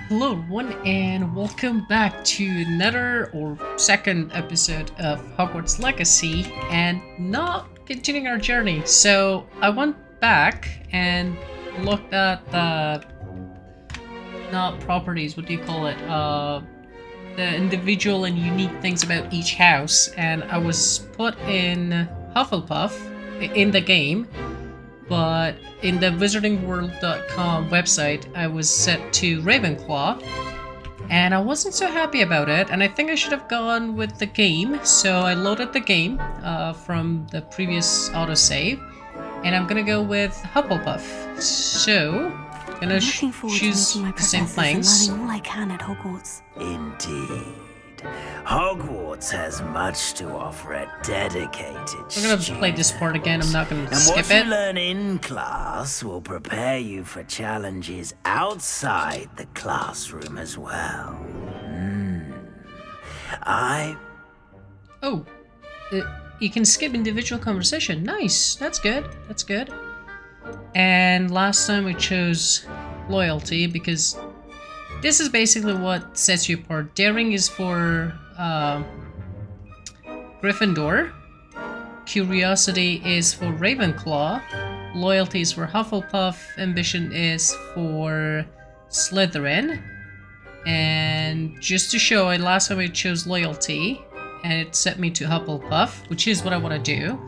Hello everyone and welcome back to another or second episode of Hogwarts Legacy and not continuing our journey. So I went back and looked at the not properties, what do you call it? The individual and unique things about each house, and I was put in Hufflepuff in the game. But in the wizardingworld.com website, I was set to Ravenclaw, and I wasn't so happy about it, and I think I should have gone with the game, so I loaded the game from the previous autosave, and I'm gonna go with Hufflepuff. So, I'm gonna choose the same things. Learning all I can at Hogwarts. Indeed. Hogwarts has much to offer a dedicated We're gonna play this part again, I'm not gonna skip what it. you learn in class will prepare you for challenges outside the classroom as well. Oh, you can skip individual conversation. Nice, that's good, that's good. And last time we chose loyalty because this is basically what sets you apart. Daring is for Gryffindor. Curiosity is for Ravenclaw. Loyalty is for Hufflepuff. Ambition is for Slytherin. And just to show it, last time I chose loyalty, and it set me to Hufflepuff, which is what I want to do.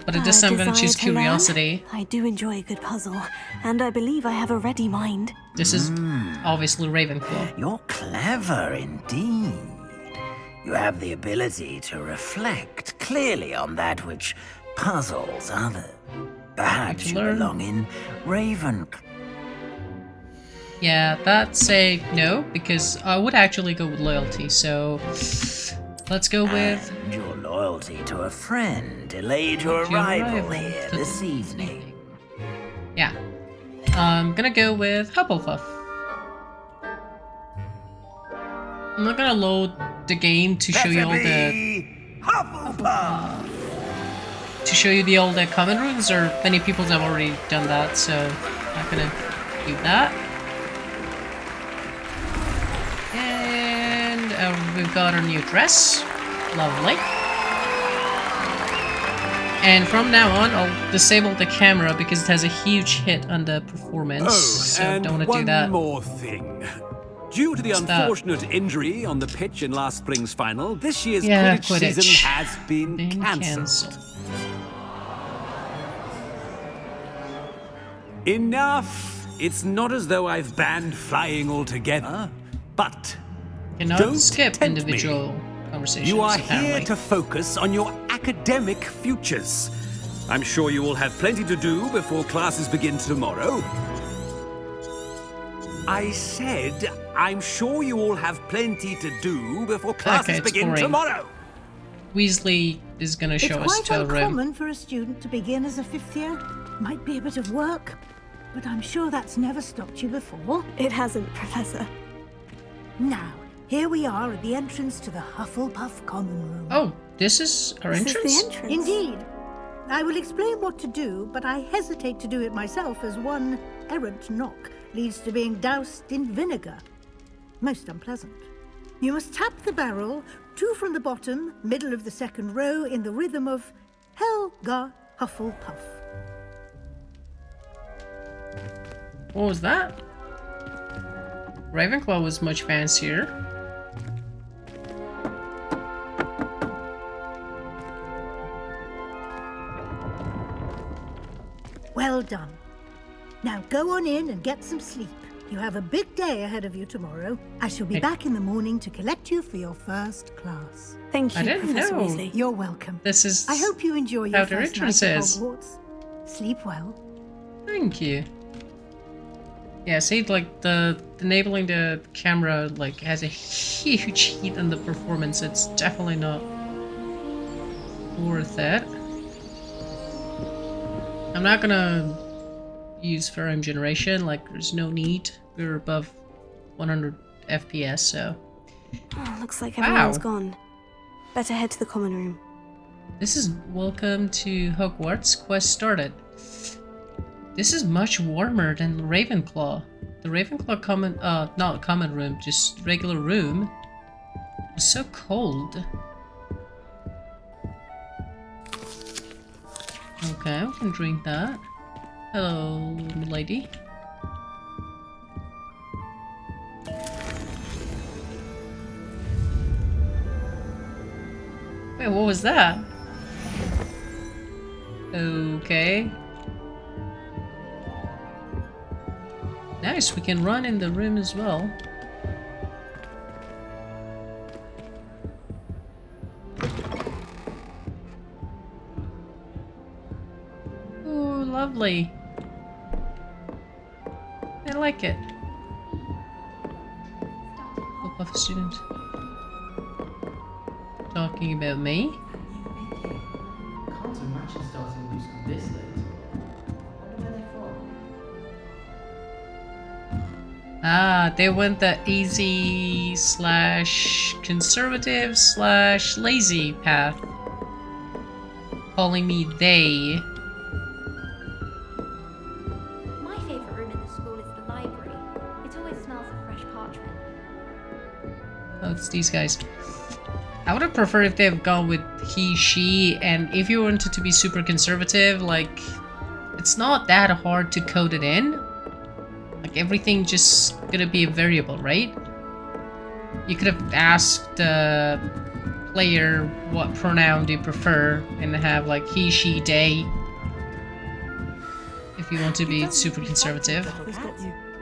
But at this time I'm going to choose curiosity. I do enjoy a good puzzle, and I believe I have a ready mind. This is obviously Ravenclaw. You're clever indeed. You have the ability to reflect clearly on that which puzzles others. Perhaps you belong in Ravenclaw. Yeah, that's a no, because I would actually go with loyalty, so let's go with... And your loyalty to a friend delayed your arrival here this evening. Yeah. I'm gonna go with Hufflepuff. I'm not gonna load the game to show you all the... Hufflepuff! To show you all the common rooms, or many people have already done that, so I'm not gonna do that. And we've got our new dress. Lovely. And from now on, I'll disable the camera because it has a huge hit on the performance. So and don't want to do that. one more thing. Due to the unfortunate injury on the pitch in last spring's final, this year's Quidditch season has been cancelled. Enough! It's not as though I've banned flying altogether, but Cannot skip individual conversations. You are apparently. here to focus on your academic futures. I'm sure you will have plenty to do before classes begin tomorrow. I said, I'm sure you all have plenty to do before classes begin tomorrow. Weasley is going to show us to a room. It's quite uncommon for a student to begin as a fifth year. Might be a bit of work, but I'm sure that's never stopped you before. It hasn't, Professor. Now, here we are at the entrance to the Hufflepuff Common Room. Oh, this is our entrance? This is the entrance? Indeed. I will explain what to do, but I hesitate to do it myself as one errant knock leads to being doused in vinegar. Most unpleasant. You must tap the barrel, 2 from the bottom, middle of the second row, in the rhythm of Helga Hufflepuff. What was that? Ravenclaw was much fancier. Well done. Now go on in and get some sleep. You have a big day ahead of you tomorrow. I shall be back in the morning to collect you for your first class. Thank you, I didn't Professor know. Weasley. You're welcome. This is I hope you enjoy your how their first night entrance at is. Hogwarts. Sleep well. Thank you. Yeah, see, like, the enabling the camera, like, has a huge heat on the performance. It's definitely not worth it. I'm not gonna use frame generation, like, there's no need. We're above 100 FPS, so... Oh, looks like everyone's gone. Better head to the common room. This is Welcome to Hogwarts. Quest started. This is much warmer than Ravenclaw. The Ravenclaw common, not common room, just regular room. It's so cold. Okay, we can drink that. Hello, lady. Wait, what was that? Okay. Nice, we can run in the room as well. Ooh, lovely. I like it. Hufflepuff student. Talking about me? Can't imagine starting new school this late. Wonder where they're from. Ah, they went the easy / conservative / lazy path. Calling me they. My favourite room in the school is the library. It always smells of fresh parchment. Oh, it's these guys. I would have preferred if they have gone with he, she, and if you wanted to be super conservative, like, it's not that hard to code it in. Like, everything just gonna be a variable, right? You could have asked the player what pronoun do you prefer and have like he, she, they. If you want to be super conservative.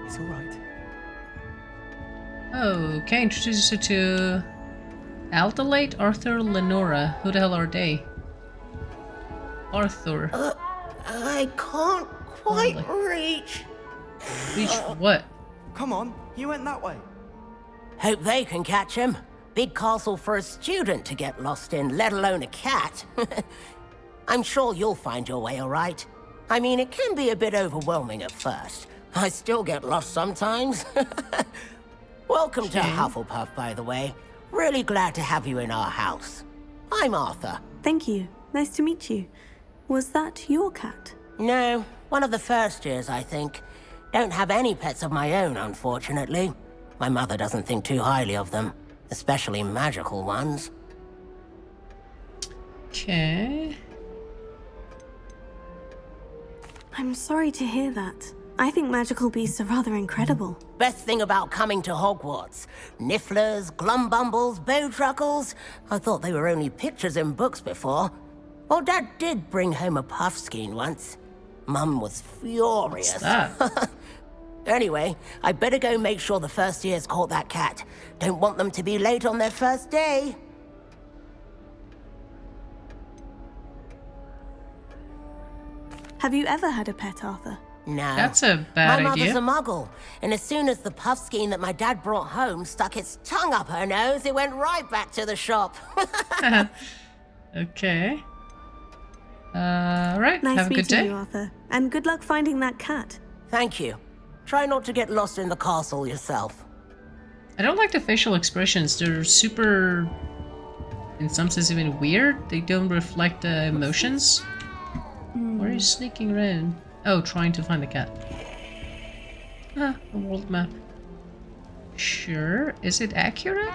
It's alright. Okay, introduce you to Aldalate, Arthur, Lenora. Who the hell are they? Arthur. I can't quite reach. Reach what? Come on, you went that way. Hope they can catch him. Big castle for a student to get lost in, let alone a cat. I'm sure you'll find your way all right. I mean, it can be a bit overwhelming at first. I still get lost sometimes. Welcome to Hufflepuff, by the way. Really glad to have you in our house. I'm Arthur. Thank you. Nice to meet you. Was that your cat? No, one of the first years, I think. Don't have any pets of my own, unfortunately. My mother doesn't think too highly of them, especially magical ones. Okay. I'm sorry to hear that. I think magical beasts are rather incredible. Best thing about coming to Hogwarts. Nifflers, glumbumbles, bowtruckles. I thought they were only pictures in books before. Well, Dad did bring home a puffskein once. Mum was furious. What's that? Anyway, I better go make sure the first years caught that cat. Don't want them to be late on their first day. Have you ever had a pet, Arthur? No. That's a bad My idea. mother's a muggle, and as soon as the puffskein that my dad brought home stuck its tongue up her nose, it went right back to the shop. Okay. Right. Nice Have a good meeting day. you, Arthur. And good luck finding that cat. Thank you. Try not to get lost in the castle yourself. I don't like the facial expressions. They're super, in some sense, even weird. They don't reflect the emotions. Where are you sneaking around? Oh, trying to find the cat. Ah, a world map. Sure. Is it accurate?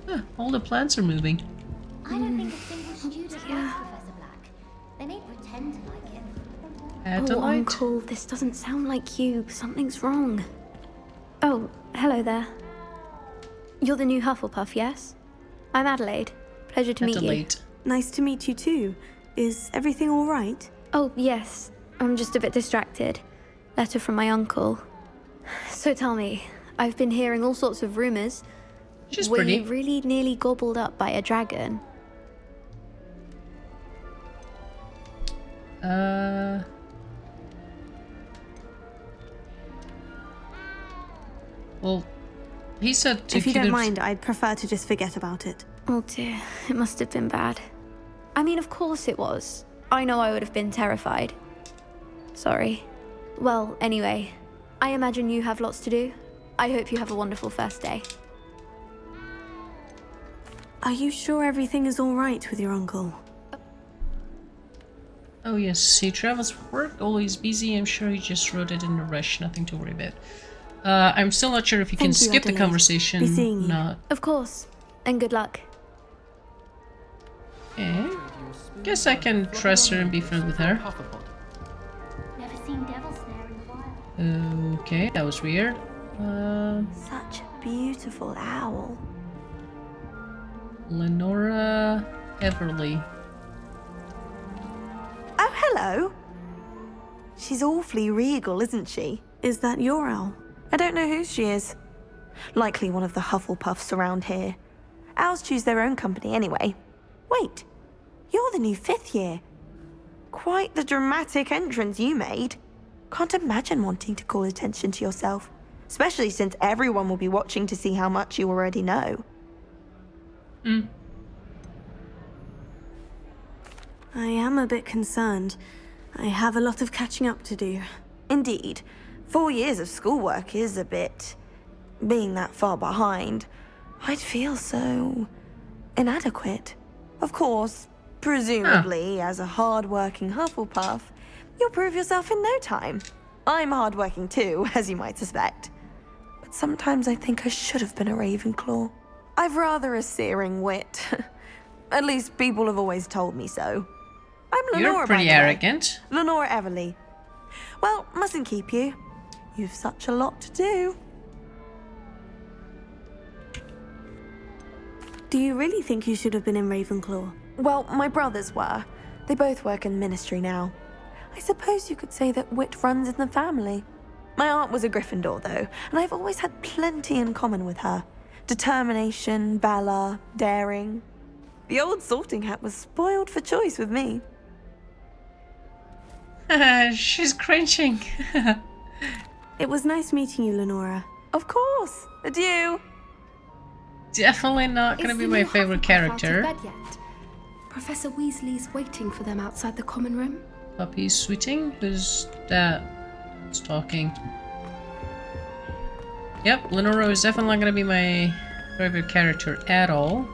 Huh, all the plants are moving. I don't think a single student likes Professor Black. They may pretend to like him. Oh, Adelaide? Uncle, this doesn't sound like you. Something's wrong. Oh, hello there. You're the new Hufflepuff, yes? I'm Adelaide. Pleasure to meet you. Adelaide. Nice to meet you too. Is everything all right? Oh, yes. I'm just a bit distracted. Letter from my uncle. So tell me, I've been hearing all sorts of rumors. She's Were pretty. you really nearly gobbled up by a dragon? Well, he said to If you keep don't it... mind, I'd prefer to just forget about it. Oh dear, it must have been bad. I mean, of course it was. I know I would have been terrified. Sorry. Well, anyway, I imagine you have lots to do. I hope you have a wonderful first day. Are you sure everything is all right with your uncle? Oh yes, he travels for work, always busy. I'm sure he just wrote it in a rush, nothing to worry about. I'm still not sure if you can skip the conversation. Be seeing you. Not. Of course. And good luck. Okay. Guess I can trust her and be friends with her. Never seen Devil Snare in a while. Okay, that was weird. Such a beautiful owl. Lenora Everly. Oh, hello. She's awfully regal, isn't she? Is that your owl? I don't know who she is. Likely one of the Hufflepuffs around here. Owls choose their own company anyway. Wait, you're the new 5th year. Quite the dramatic entrance you made. Can't imagine wanting to call attention to yourself, especially since everyone will be watching to see how much you already know. I am a bit concerned. I have a lot of catching up to do. Indeed. 4 years of schoolwork is a bit... Being that far behind, I'd feel so... inadequate. Of course, presumably, as a hard-working Hufflepuff, you'll prove yourself in no time. I'm hard-working too, as you might suspect. But sometimes I think I should have been a Ravenclaw. I've rather a searing wit. At least people have always told me so. I'm Lenora, You're pretty arrogant. Lenora Everly. Well, mustn't keep you. You've such a lot to do. Do you really think you should have been in Ravenclaw? Well, my brothers were. They both work in the ministry now. I suppose you could say that wit runs in the family. My aunt was a Gryffindor, though, and I've always had plenty in common with her. Determination, valor, daring. The old sorting hat was spoiled for choice with me. She's cringing. It was nice meeting you, Lenora. Of course. Adieu. Definitely not gonna be my favorite character. Out of bed yet? Professor Weasley's waiting for them outside the common room. Puppy's sweeting? Who's that? Who's talking? Yep, Lenora is definitely not gonna be my favorite character at all.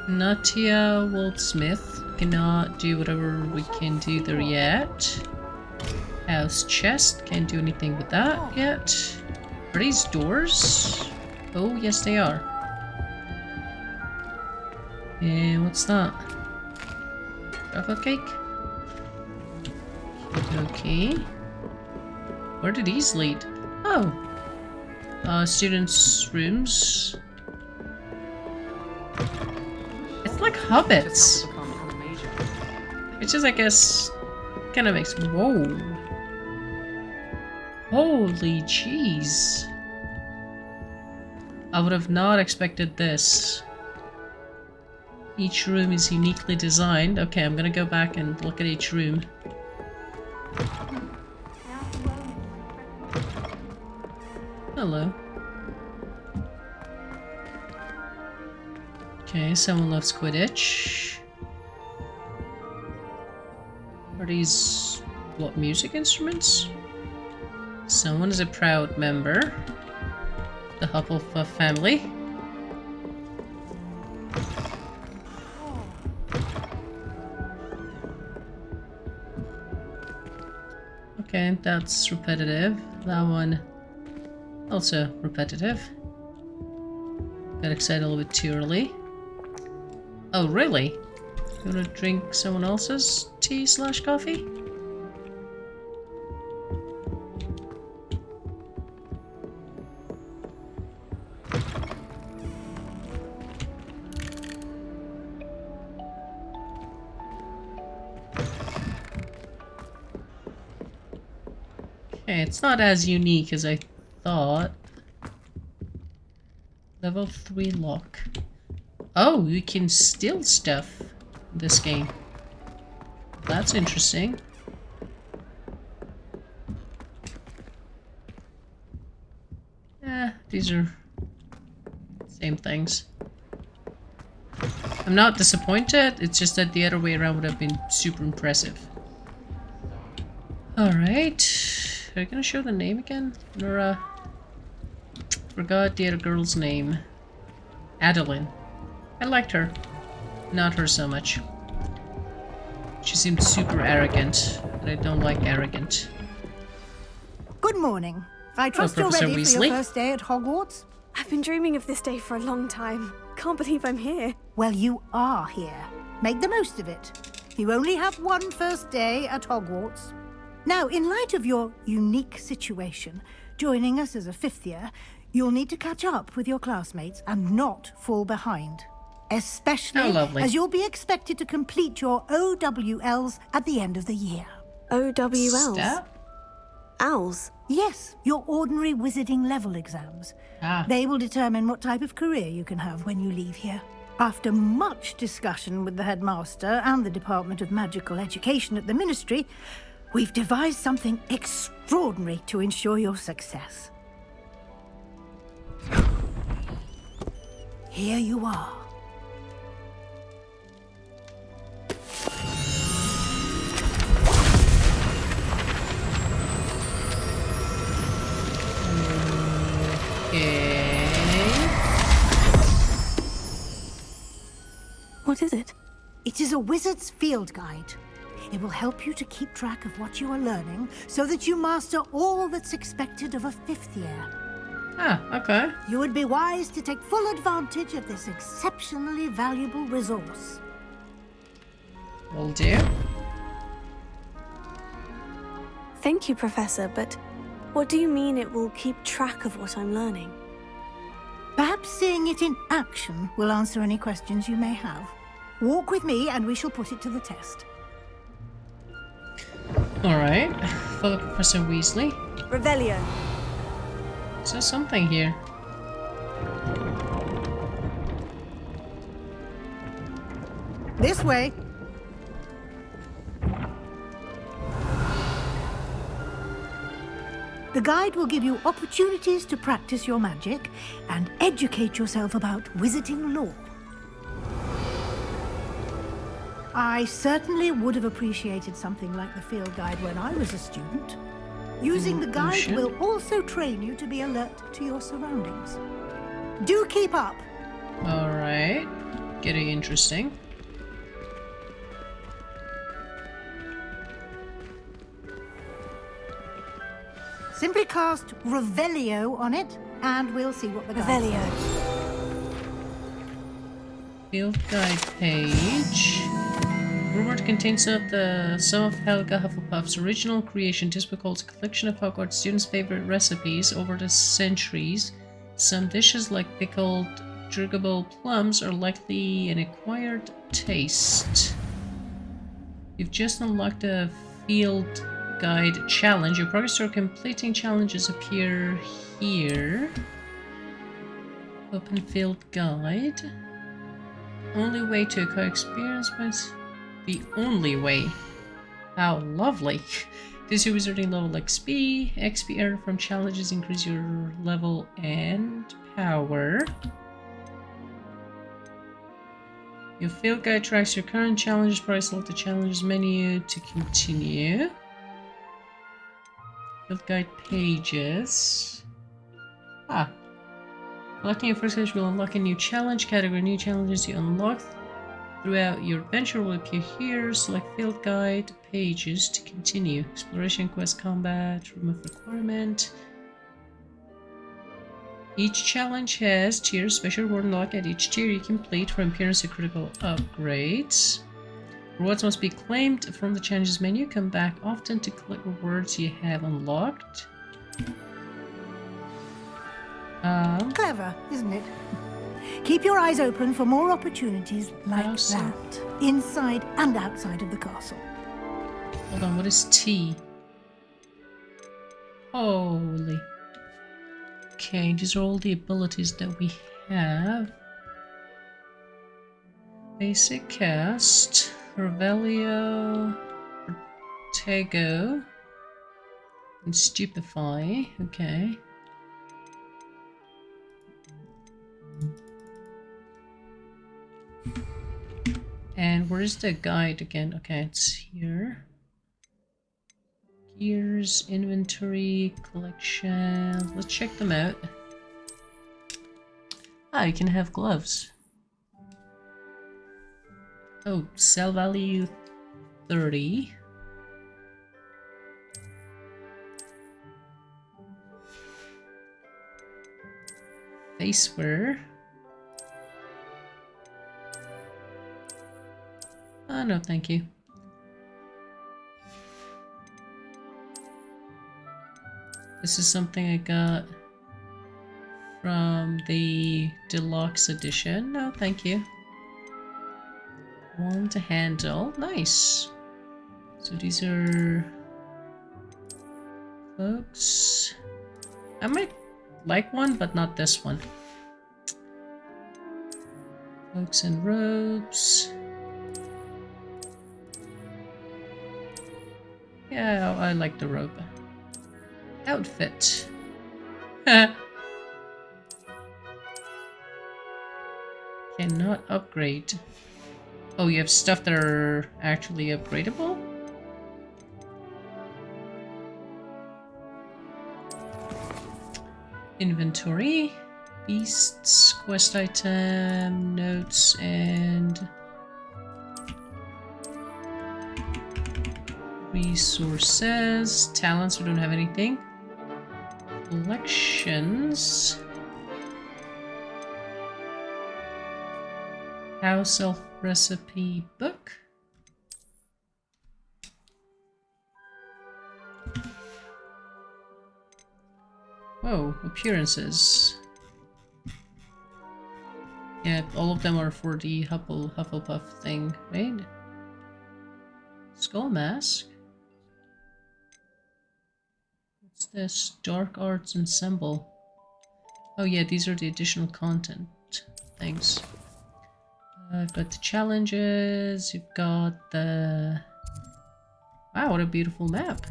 Natia Woldsmith cannot do whatever we can do there yet. House chest, can't do anything with that yet. Are these doors? Oh, yes they are. And what's that? Chocolate cake? Okay. Where do these lead? Oh. Students' rooms. It's like hobbits. Which is, I guess, kind of makes... Whoa. Holy jeez. I would have not expected this. Each room is uniquely designed. Okay, I'm gonna go back and look at each room. Hello. Okay, someone loves Quidditch. Are these, what, music instruments? Someone is a proud member. The Hufflepuff family. Okay, that's repetitive. That one, also repetitive. Got excited a little bit too early. Oh, really? You wanna drink someone else's tea/coffee? Okay, it's not as unique as I thought. Level 3 lock. Oh, you can steal stuff in this game. That's interesting. These are same things. I'm not disappointed, it's just that the other way around would have been super impressive. Alright. Are you gonna show the name again? Nora. Forgot the other girl's name. Adeline. I liked her. Not her so much. She seemed super arrogant, and I don't like arrogant. Good morning. I trust you're Professor ready Weasley. for your first day at Hogwarts? I've been dreaming of this day for a long time. Can't believe I'm here. Well, you are here. Make the most of it. You only have one first day at Hogwarts. Now, in light of your unique situation, joining us as a fifth year, you'll need to catch up with your classmates and not fall behind. Especially as you'll be expected to complete your OWLs at the end of the year. OWLs? Step? Owls? Yes, your ordinary wizarding level exams. They will determine what type of career you can have when you leave here. After much discussion with the headmaster and the Department of Magical Education at the Ministry, we've devised something extraordinary to ensure your success. Here you are. What is it? It is a wizard's field guide. It will help you to keep track of what you are learning so that you master all that's expected of a fifth year. Okay. You would be wise to take full advantage of this exceptionally valuable resource. Will do. Thank you, Professor, but what do you mean it will keep track of what I'm learning? Perhaps seeing it in action will answer any questions you may have. Walk with me and we shall put it to the test. Alright. Follow Professor Weasley. Revelio. Is there something here? This way. The guide will give you opportunities to practice your magic and educate yourself about wizarding lore. I certainly would have appreciated something like the field guide when I was a student. Using the guide will also train you to be alert to your surroundings. Do keep up. Alright. Getting interesting. Simply cast Revelio on it, and we'll see what the guide says. Field guide page. Reward contains some of Helga Hufflepuff's original creation. This book holds a collection of Hogwarts students' favorite recipes over the centuries. Some dishes like pickled driggable plums are likely an acquired taste. You've just unlocked a field guide challenge. Your progress toward completing challenges appear here. Open field guide. Only way to acquire experience was the only way. How lovely. This your wizarding level XP earned from challenges increase your level and power. Your field guide tracks your current challenges. Press select the challenges menu to continue. Field guide pages. Collecting your first page will unlock a new challenge category. New challenges you unlock throughout your adventure will appear here. Select field guide pages to continue. Exploration, quest, combat, remove requirement. Each challenge has tiers. Special reward unlock at each tier you complete for appearance of critical upgrades. Rewards must be claimed from the challenges menu. Come back often to collect rewards you have unlocked. Clever, isn't it? Keep your eyes open for more opportunities like that, inside and outside of the castle. Hold on, what is T? Holy. Okay, these are all the abilities that we have. Basic cast, Revelio, Protego, and Stupefy. Okay. And where's the guide again? Okay, it's here. Gears, inventory, collection. Let's check them out. Ah, you can have gloves. Oh, sell value 30. Faceware. Oh, no, thank you. This is something I got from the deluxe edition. No, thank you. One to handle. Nice. So these are cloaks. I might like one, but not this one. Cloaks and robes. Yeah, I like the robe. Outfit. Cannot upgrade. Oh, you have stuff that are actually upgradable? Inventory. Beasts, quest item, notes, and resources. Talents, we don't have anything. Collections. House elf recipe book. Whoa, appearances. Yeah, all of them are for the Hufflepuff thing, right? Skull mask. What's this? Dark arts ensemble. Oh yeah, these are the additional content things. I've got the challenges, you've got the... Wow, what a beautiful map.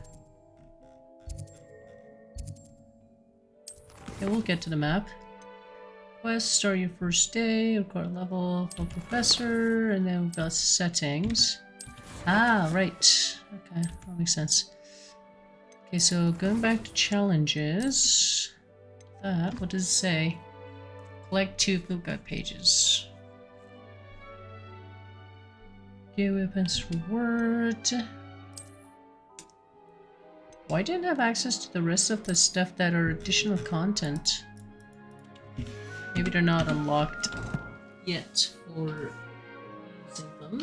Okay, we'll get to the map. Quest, start your first day, record level for professor, and then we've got settings. Ah, right. Okay, that makes sense. Okay, so going back to challenges. What does it say? Collect 2 Flipkart pages. Okay, weapons reward. Why didn't I have access to the rest of the stuff that are additional content? Maybe they're not unlocked yet for using them.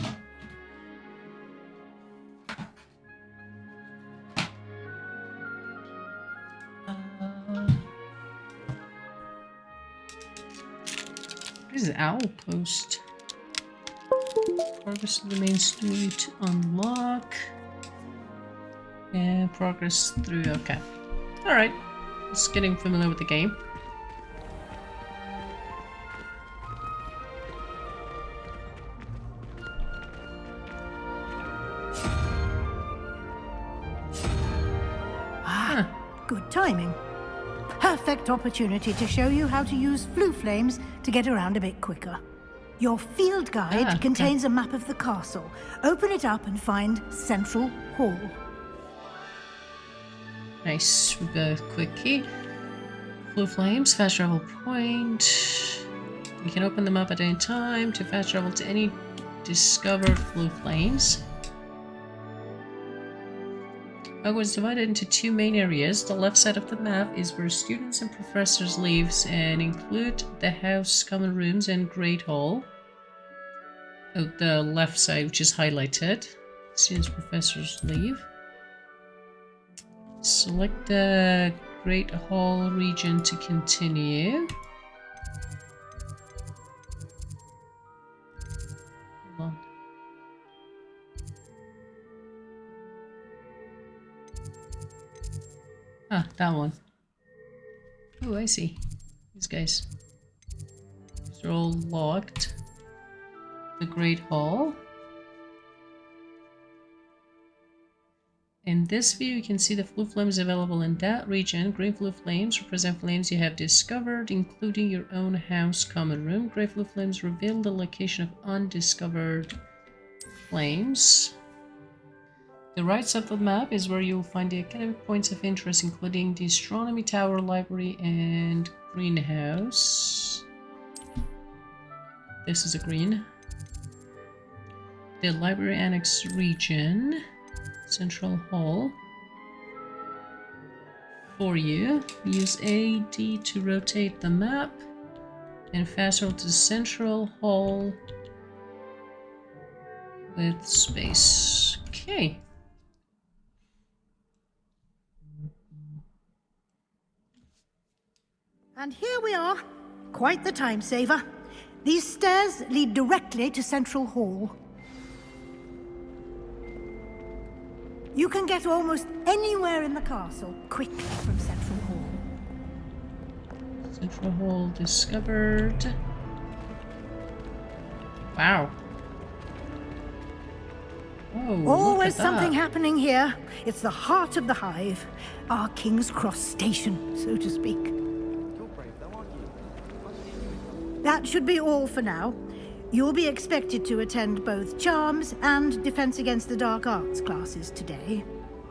What is Outpost? Progress to the main story to unlock. And progress through, okay. Alright, just getting familiar with the game. Good timing. Perfect opportunity to show you how to use flue flames to get around a bit quicker. Your field guide contains a map of the castle. Open it up and find Central Hall. Nice, we got a quick key. Flue flames, fast travel point. You can open them up at any time to fast travel to any discovered flue flames. Hogwarts is divided into 2 main areas. The left side of the map is where students and professors live and include the house, common rooms, and Great Hall. Oh, the left side, which is highlighted. Students and professors leave. Select the Great Hall region to continue. Hold on. Ah, that one. Oh, I see. These guys. These are all locked. The Great Hall. In this view, you can see the flue flames available in that region. Green flue flames represent flames you have discovered, including your own house common room. Gray flue flames reveal the location of undiscovered flames. The right side of the map is where you'll find the academic points of interest, including the Astronomy Tower, Library, and Greenhouse. This is a green. The library annex region. Central hall. For you. Use AD to rotate the map. And fast roll to central hall. With space. Okay. And here we are. Quite the time saver. These stairs lead directly to Central Hall. You can get almost anywhere in the castle quickly from Central Hall. Central Hall discovered. Wow. Oh, always something happening here. It's the heart of the hive. Our King's Cross station, so to speak. That should be all for now. You'll be expected to attend both Charms and Defense Against the Dark Arts classes today.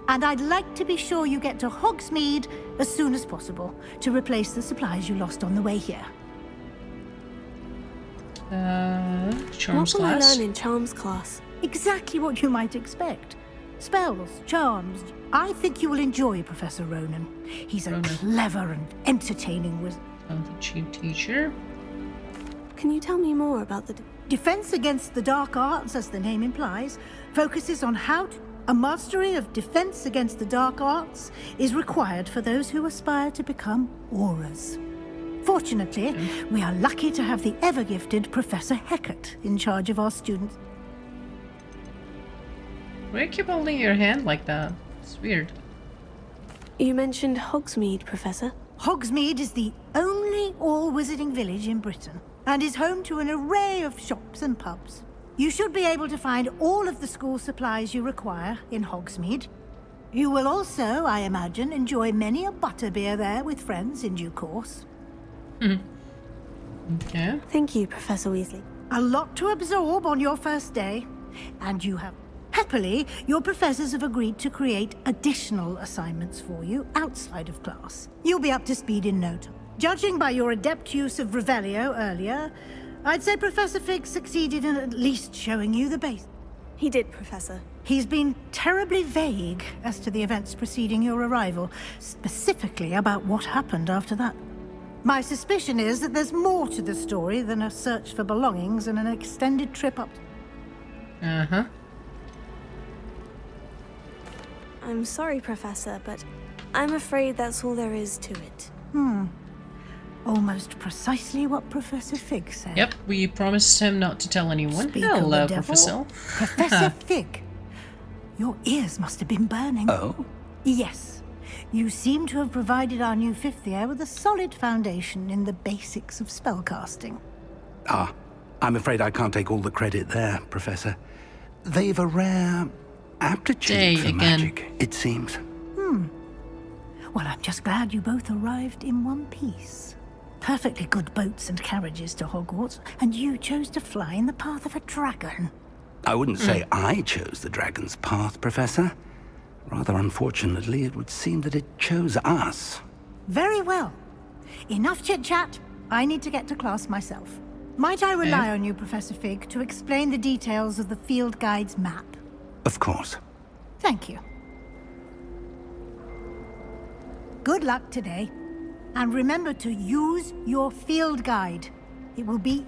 And I'd like to be sure you get to Hogsmeade as soon as possible to replace the supplies you lost on the way here. Charms what will class? I learn in Charms class? Exactly what you might expect. Spells, charms. I think you will enjoy Professor Ronan. He's a clever and entertaining wizard. Oh, the chief teacher. Can you tell me more about the... Defense Against the Dark Arts, as the name implies, focuses on how to... A mastery of Defense Against the Dark Arts is required for those who aspire to become AORUS. Fortunately, we are lucky to have the ever-gifted Professor Hecat in charge of our students. Why do you keep holding your hand like that? It's weird. You mentioned Hogsmeade, Professor. Hogsmeade is the only all-wizarding village in Britain, and is home to an array of shops and pubs. You should be able to find all of the school supplies you require in Hogsmeade. You will also, I imagine, enjoy many a butterbeer there with friends in due course. Okay. Thank you, Professor Weasley. A lot to absorb on your first day, and you have... Happily, your professors have agreed to create additional assignments for you outside of class. You'll be up to speed in no time. Judging by your adept use of Revelio earlier, I'd say Professor Fig succeeded in at least showing you the base. He did, Professor. He's been terribly vague as to the events preceding your arrival, specifically about what happened after that. My suspicion is that there's more to the story than a search for belongings and an extended trip up. Uh-huh. I'm sorry, Professor, but I'm afraid that's all there is to it. Almost precisely what Professor Fig said. Yep, we promised him not to tell anyone. Speak of Hello, the devil. Professor. Professor Fig. Your ears must have been burning. Oh? Yes. You seem to have provided our new fifth year with a solid foundation in the basics of spellcasting. Ah, I'm afraid I can't take all the credit there, Professor. They've a rare aptitude for magic, it seems. Well, I'm just glad you both arrived in one piece. Perfectly good boats and carriages to Hogwarts, and you chose to fly in the path of a dragon. I wouldn't say I chose the dragon's path, Professor. Rather unfortunately, it would seem that it chose us. Very well. Enough chit-chat. I need to get to class myself. Might I rely on you, Professor Fig, to explain the details of the field guide's map? Of course. Thank you. Good luck today. And remember to use your field guide. It will be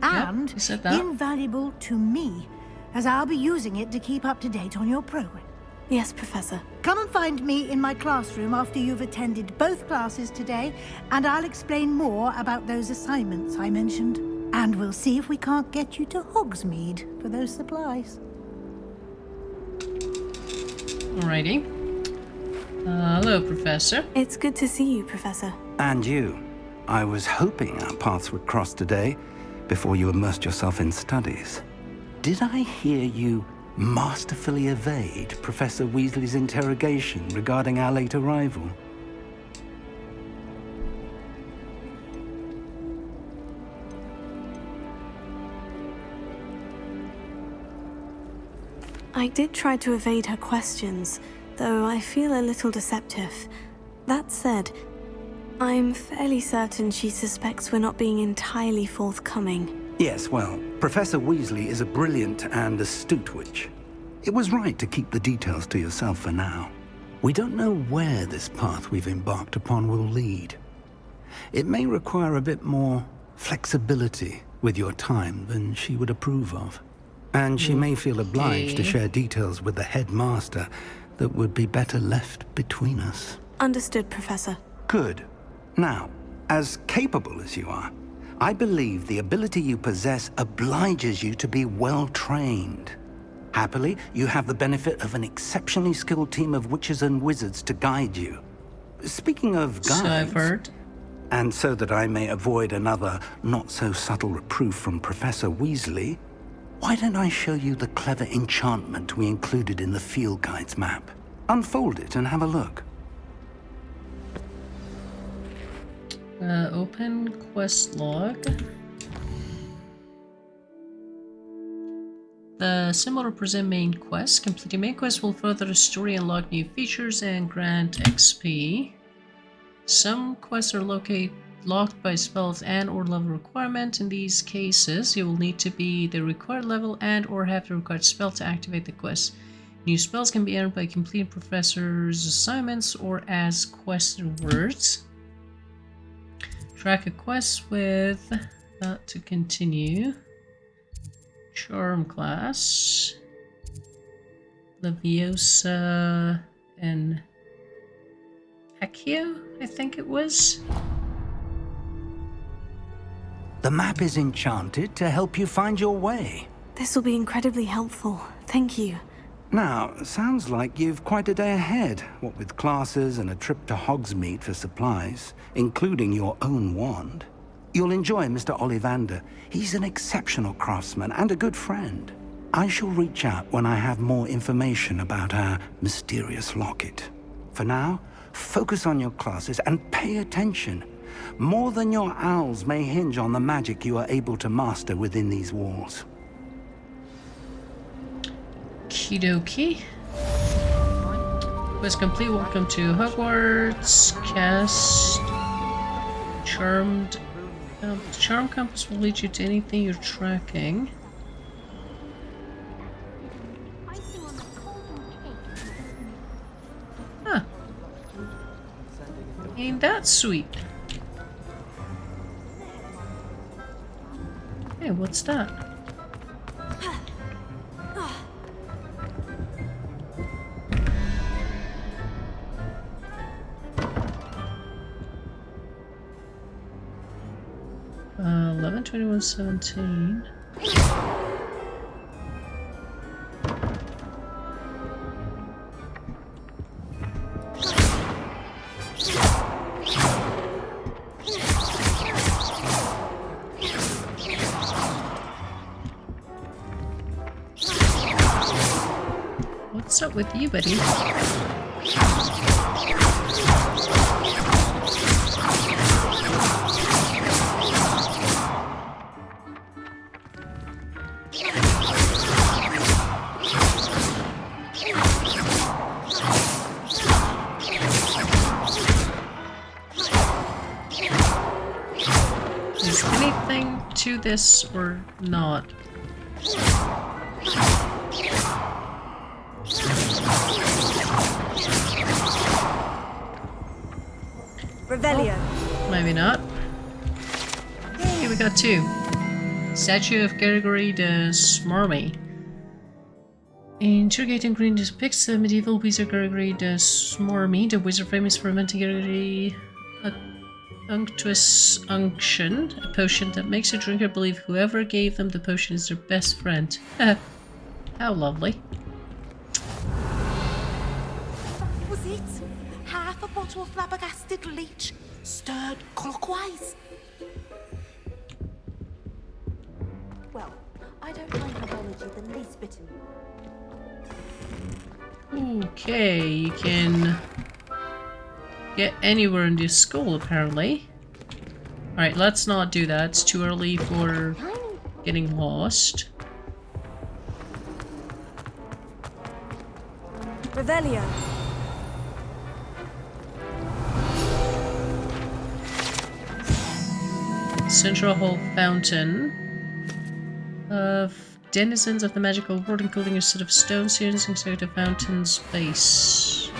invaluable to me, as I'll be using it to keep up to date on your program. Yes, Professor. Come and find me in my classroom after you've attended both classes today, and I'll explain more about those assignments I mentioned. And we'll see if we can't get you to Hogsmeade for those supplies. Alrighty. Hello, Professor. It's good to see you, Professor. And you. I was hoping our paths would cross today, before you immersed yourself in studies. Did I hear you masterfully evade Professor Weasley's interrogation regarding our late arrival? I did try to evade her questions, though I feel a little deceptive. That said, I'm fairly certain she suspects we're not being entirely forthcoming. Yes, well, Professor Weasley is a brilliant and astute witch. It was right to keep the details to yourself for now. We don't know where this path we've embarked upon will lead. It may require a bit more flexibility with your time than she would approve of. And she may feel obliged to share details with the headmaster that would be better left between us. Understood, Professor. Good. Now, as capable as you are, I believe the ability you possess obliges you to be well trained. Happily, you have the benefit of an exceptionally skilled team of witches and wizards to guide you. Speaking of guides... So I've heard. And so that I may avoid another not-so-subtle reproof from Professor Weasley, why don't I show you the clever enchantment we included in the field guide's map? Unfold it and have a look. Open quest log. The symbol represents main quest. Completing main quest will further the story, unlock new features, and grant XP. Some quests are locked by spells and or level requirement. In these cases, you will need to be the required level and or have the required spell to activate the quest. New spells can be earned by completing professor's assignments or as quest rewards. Track a quest with that to continue. Charm class. Leviosa and Accio, I think it was. The map is enchanted to help you find your way. This will be incredibly helpful. Thank you. Now, sounds like you've quite a day ahead, what with classes and a trip to Hogsmeade for supplies, including your own wand. You'll enjoy Mr. Ollivander. He's an exceptional craftsman and a good friend. I shall reach out when I have more information about our mysterious locket. For now, focus on your classes and pay attention. More than your owls may hinge on the magic you are able to master within these walls. Okie dokie. Quest complete. Welcome to Hogwarts. Cast. Charmed. Charm compass will lead you to anything you're tracking. Huh. Ain't that sweet? Hey, what's that? Uh, 11, 21, 17. What's up with you, buddy? Is anything to this or not? Revelio. Maybe not. Hey, we got two. Statue of Gregory the Smarmy. Interrogating Green depicts the medieval wizard Gregory the Smarmy, the wizard famous for inventing Gregory unctuous unction, a potion that makes a drinker believe whoever gave them the potion is their best friend. How lovely. That was it. Half a bottle of flabbergasted leech, stirred clockwise. Well, I don't find herbology the least bit in. Okay, you can get anywhere in this school apparently. Alright, let's not do that. It's too early for getting lost. Revelio. Central Hall Fountain. Of denizens of the magical world, including a set of stone ceilings inside the fountain's base.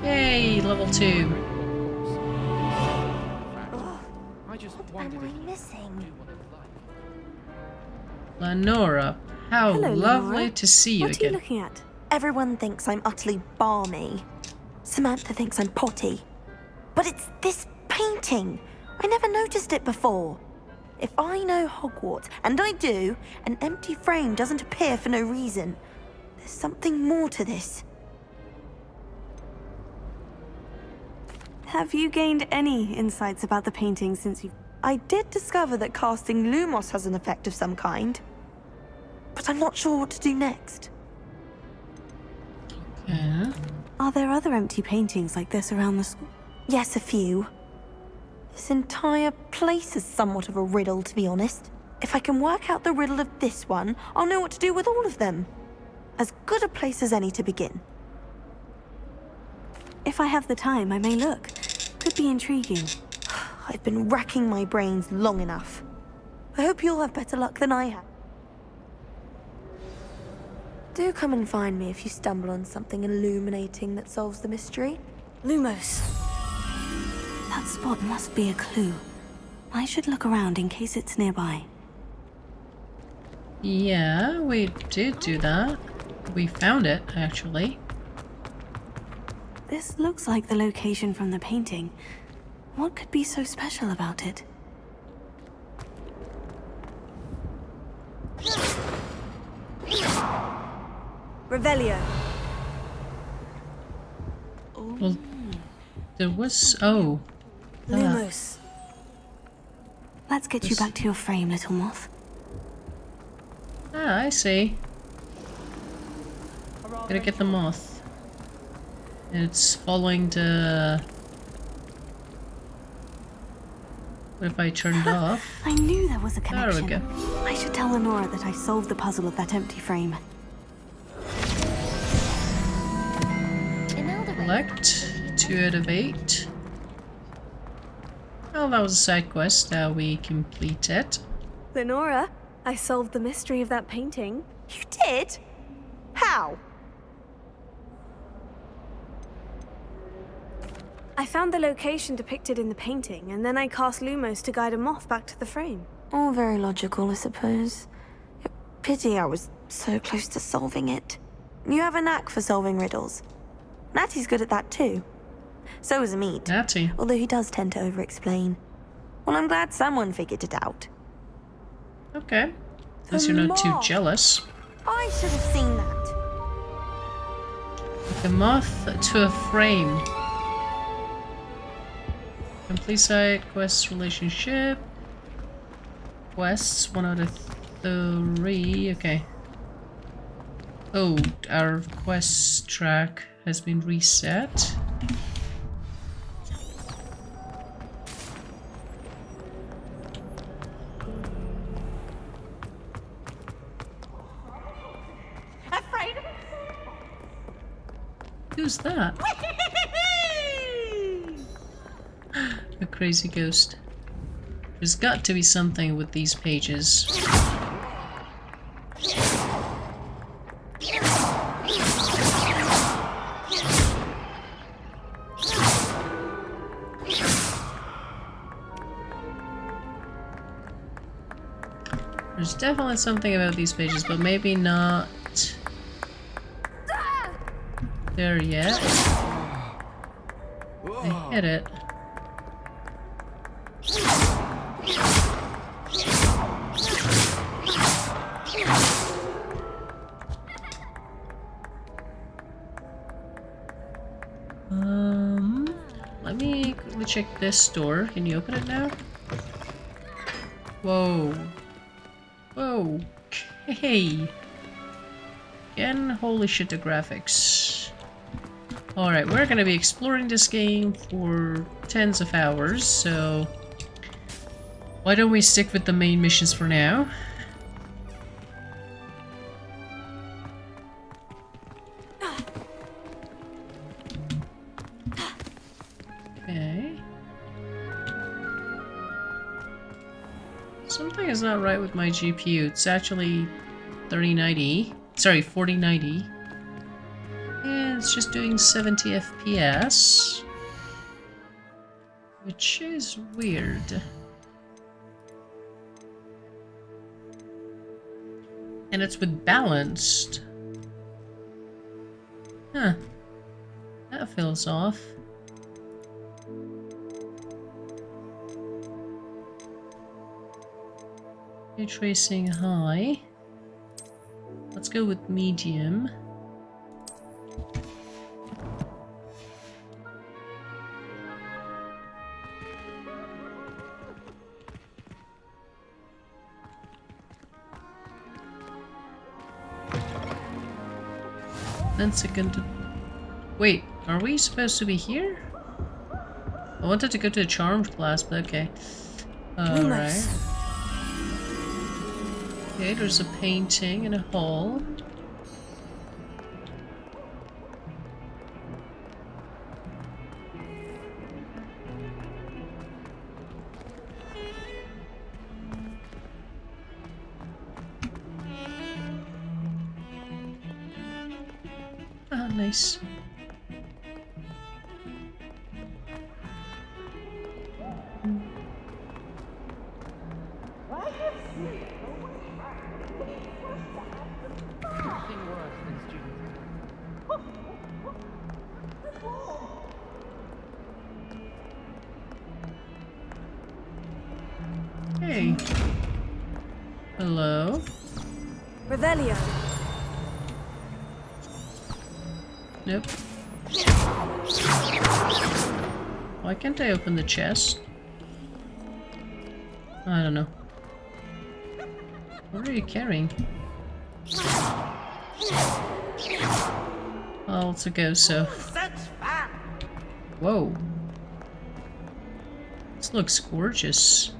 Yay, level 2. What am I missing? Lenora, how Hello, lovely Lenora. to see you What again. are you looking at? Everyone thinks I'm utterly balmy. Samantha thinks I'm potty. But it's this painting. I never noticed it before. If I know Hogwarts, and I do, an empty frame doesn't appear for no reason. There's something more to this. Have you gained any insights about the painting since you've... I did discover that casting Lumos has an effect of some kind. But I'm not sure what to do next. Yeah. Are there other empty paintings like this around the school? Yes, a few. This entire place is somewhat of a riddle, to be honest. If I can work out the riddle of this one, I'll know what to do with all of them. As good a place as any to begin. If I have the time, I may look. Could be intriguing. I've been racking my brains long enough. I hope you'll have better luck than I have. Do come and find me if you stumble on something illuminating that solves the mystery. Lumos. That spot must be a clue. I should look around in case it's nearby. Yeah, we did do that. We found it, actually. This looks like the location from the painting. What could be so special about it? Revelio. Well, there was... Oh. Lumos. Let's get you back to your frame, little moth. Ah, I see. Gotta get the moth. It's following the... What if I turn it off? I knew there was a connection. There we go. I should tell Lenora that I solved the puzzle of that empty frame. Collect 2 out of 8. Well, that was a side quest that we completed. Lenora, I solved the mystery of that painting. You did? How? I found the location depicted in the painting, and then I cast Lumos to guide a moth back to the frame. All very logical, I suppose. Pity I was so close to solving it. You have a knack for solving riddles. Natty's good at that too. So is Amit. Natty. Although he does tend to over-explain. Well, I'm glad someone figured it out. Okay. Unless you're not too jealous. I should have seen that. The moth to a frame. Complete side quests relationship. Quests 1 out of 3. Okay. Oh, our quest track has been reset. Afraid of Who's that? A crazy ghost. There's got to be something with these pages. There's definitely something about these pages, but maybe not there yet. I hit it. Let me quickly check this door. Can you open it now? Whoa. Whoa. Okay. Again, holy shit, the graphics. Alright, we're gonna be exploring this game for tens of hours, so why don't we stick with the main missions for now? Okay. Something is not right with my GPU. It's actually 3090. Sorry, 4090. And it's just doing 70 FPS. Which is weird. And it's with balanced. Huh. That feels off. Ray tracing high. Let's go with medium. Then second. Wait, are we supposed to be here? I wanted to go to a charmed class, but okay. Alright. Okay, there's a painting in a hall. Ah, nice. Hey. Hello? Revelio. Nope. Why can't I open the chest? I don't know. What are you carrying? Oh, it's a ghost, so. Whoa. This looks gorgeous.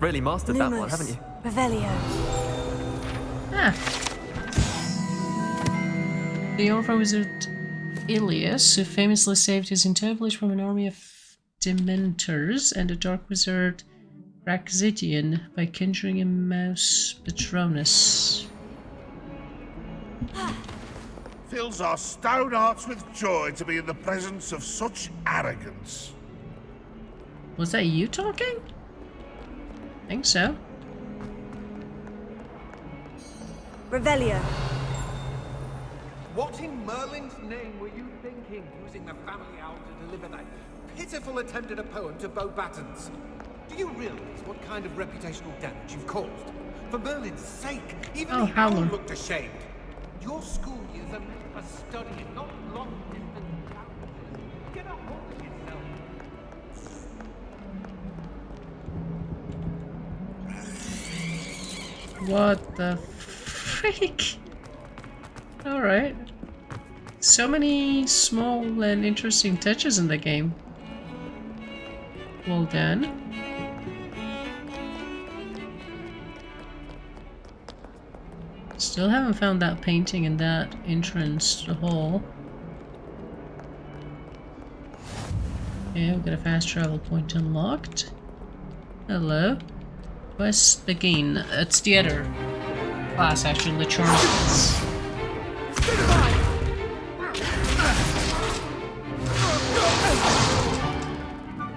Really mastered that one, haven't you? Revelio. Ah. The Orpha wizard Ilias, who famously saved his entire village from an army of Dementors, and the dark wizard Raxidian by conjuring a mouse Patronus. Fills our stout hearts with joy to be in the presence of such arrogance. Was that you talking? I think so. Revelio. What in Merlin's name were you thinking, using the family owl to deliver that pitiful attempt at a poem to Beauxbatons? Do you realize what kind of reputational damage you've caused? For Merlin's sake, even the owl looked ashamed. Your school years are meant for studying, not long-distance challenges. Get a hold of yourself. What the freak? Alright. So many small and interesting touches in the game. Well done. Still haven't found that painting in that entrance to the hall. Okay, we've got a fast travel point unlocked. Hello. Quest begin. It's the other class, actually, the charm class.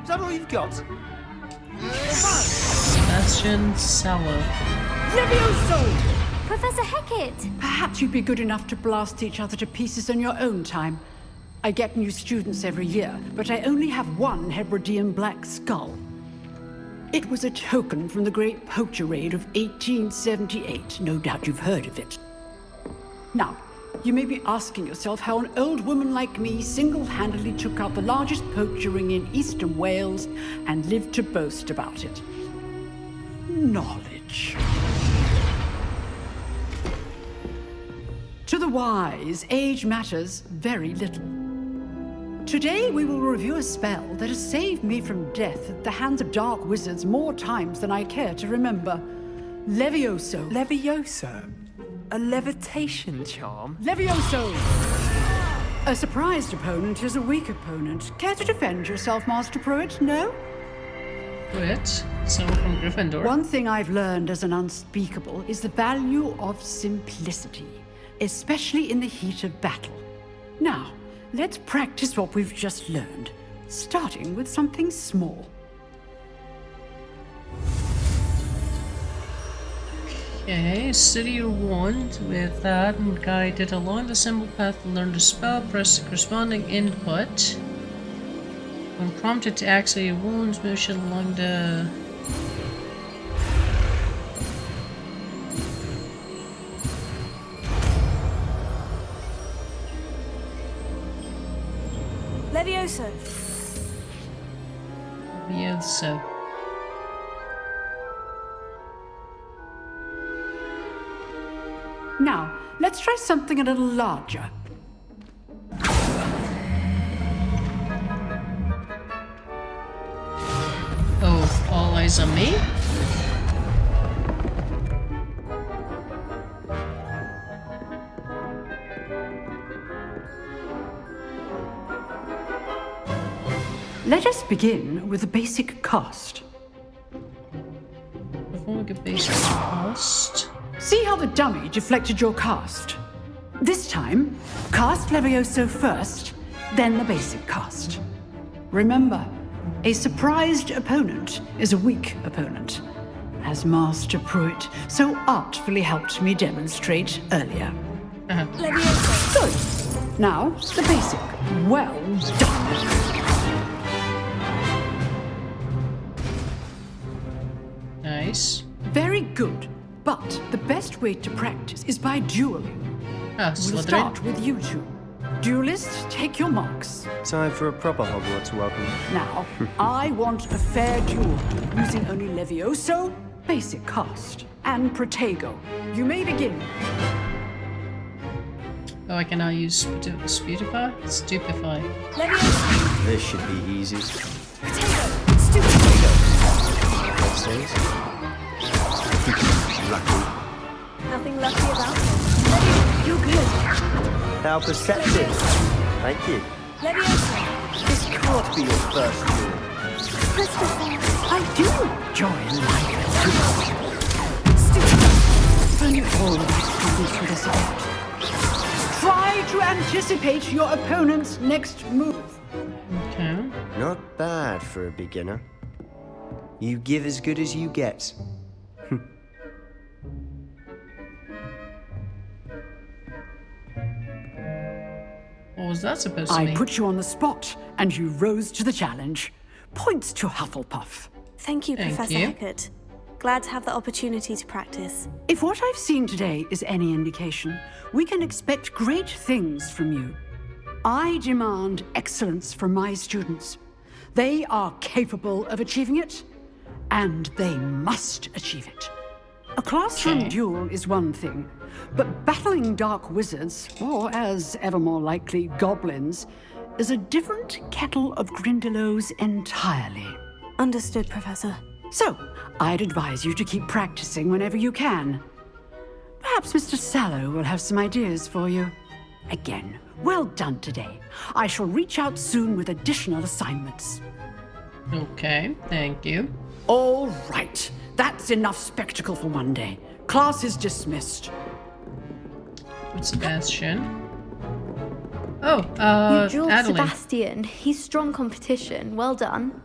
Is that all you've got? Sebastian Sallow. Levioso! Professor Hecat! Perhaps you'd be good enough to blast each other to pieces on your own time. I get new students every year, but I only have one Hebridean black skull. It was a token from the Great Poacher Raid of 1878. No doubt you've heard of it. Now, you may be asking yourself how an old woman like me single-handedly took out the largest poacher ring in eastern Wales and lived to boast about it. Knowledge. To the wise, age matters very little. Today we will review a spell that has saved me from death at the hands of dark wizards more times than I care to remember. Levioso. Levioso? A levitation charm? Levioso! A surprised opponent is a weak opponent. Care to defend yourself, Master Pruitt? No? Quit. Someone from Gryffindor. One thing I've learned as an unspeakable is the value of simplicity, especially in the heat of battle. Now, let's practice what we've just learned, starting with something small. Okay, study your wand with that and guide it along the symbol path to learn the spell. Press the corresponding input. When prompted to activate your wounds, motion along the... Levioso. Levioso. Now, let's try something a little larger. Oh, all eyes on me? Let us begin with the basic cast. Before we get basic cast... See how the dummy deflected your cast? This time, cast Levioso first, then the basic cast. Remember, a surprised opponent is a weak opponent, as Master Pruitt so artfully helped me demonstrate earlier. Levioso. Good. Now, the basic. Well done. Nice. Very good. But the best way to practice is by dueling. We'll start with you two. Duelists, take your marks. Time for a proper Hogwarts welcome. Now, I want a fair duel, using only Levioso, basic cast, and Protego. You may begin. Oh, I can now use Stupefy? Stupefy. Levioso. This should be easy. Protego. Stupefy. Lucky. Nothing lucky about it. You're good. How perceptive. Thank you. Levioso. This can't be your first duel. I do enjoy life. Funny all these students with us out. Try to anticipate your opponent's next move. Okay. Not bad for a beginner. You give as good as you get. What was that supposed to mean? I put you on the spot, and you rose to the challenge. Points to Hufflepuff. Thank you, Professor Hecat. Glad to have the opportunity to practice. If what I've seen today is any indication, we can expect great things from you. I demand excellence from my students. They are capable of achieving it, and they must achieve it. A classroom duel is one thing, but battling dark wizards, or as ever more likely, goblins, is a different kettle of Grindylows entirely. Understood, Professor. So, I'd advise you to keep practicing whenever you can. Perhaps Mr. Sallow will have some ideas for you. Again, well done today. I shall reach out soon with additional assignments. Okay, thank you. All right. That's enough spectacle for one day. Class is dismissed. What's Sebastian? Oh, you dueled Adelaide. Sebastian. He's strong competition. Well done.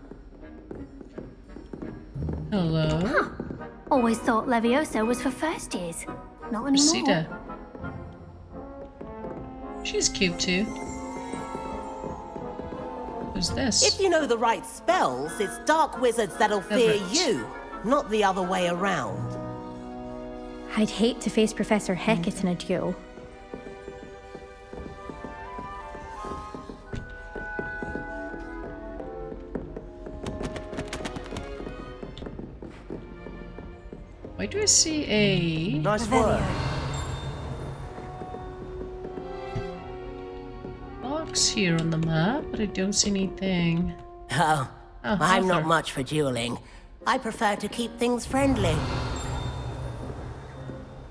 Hello. Huh. Always thought Levioso was for first years. Not anymore. Sina. She's cute too. Who's this? If you know the right spells, it's dark wizards that'll fear you, not the other way around. I'd hate to face Professor Hecat in a duel. Why do I see a... Nice work. box here on the map, but I don't see anything. Oh, I'm Arthur. not much for dueling. I prefer to keep things friendly.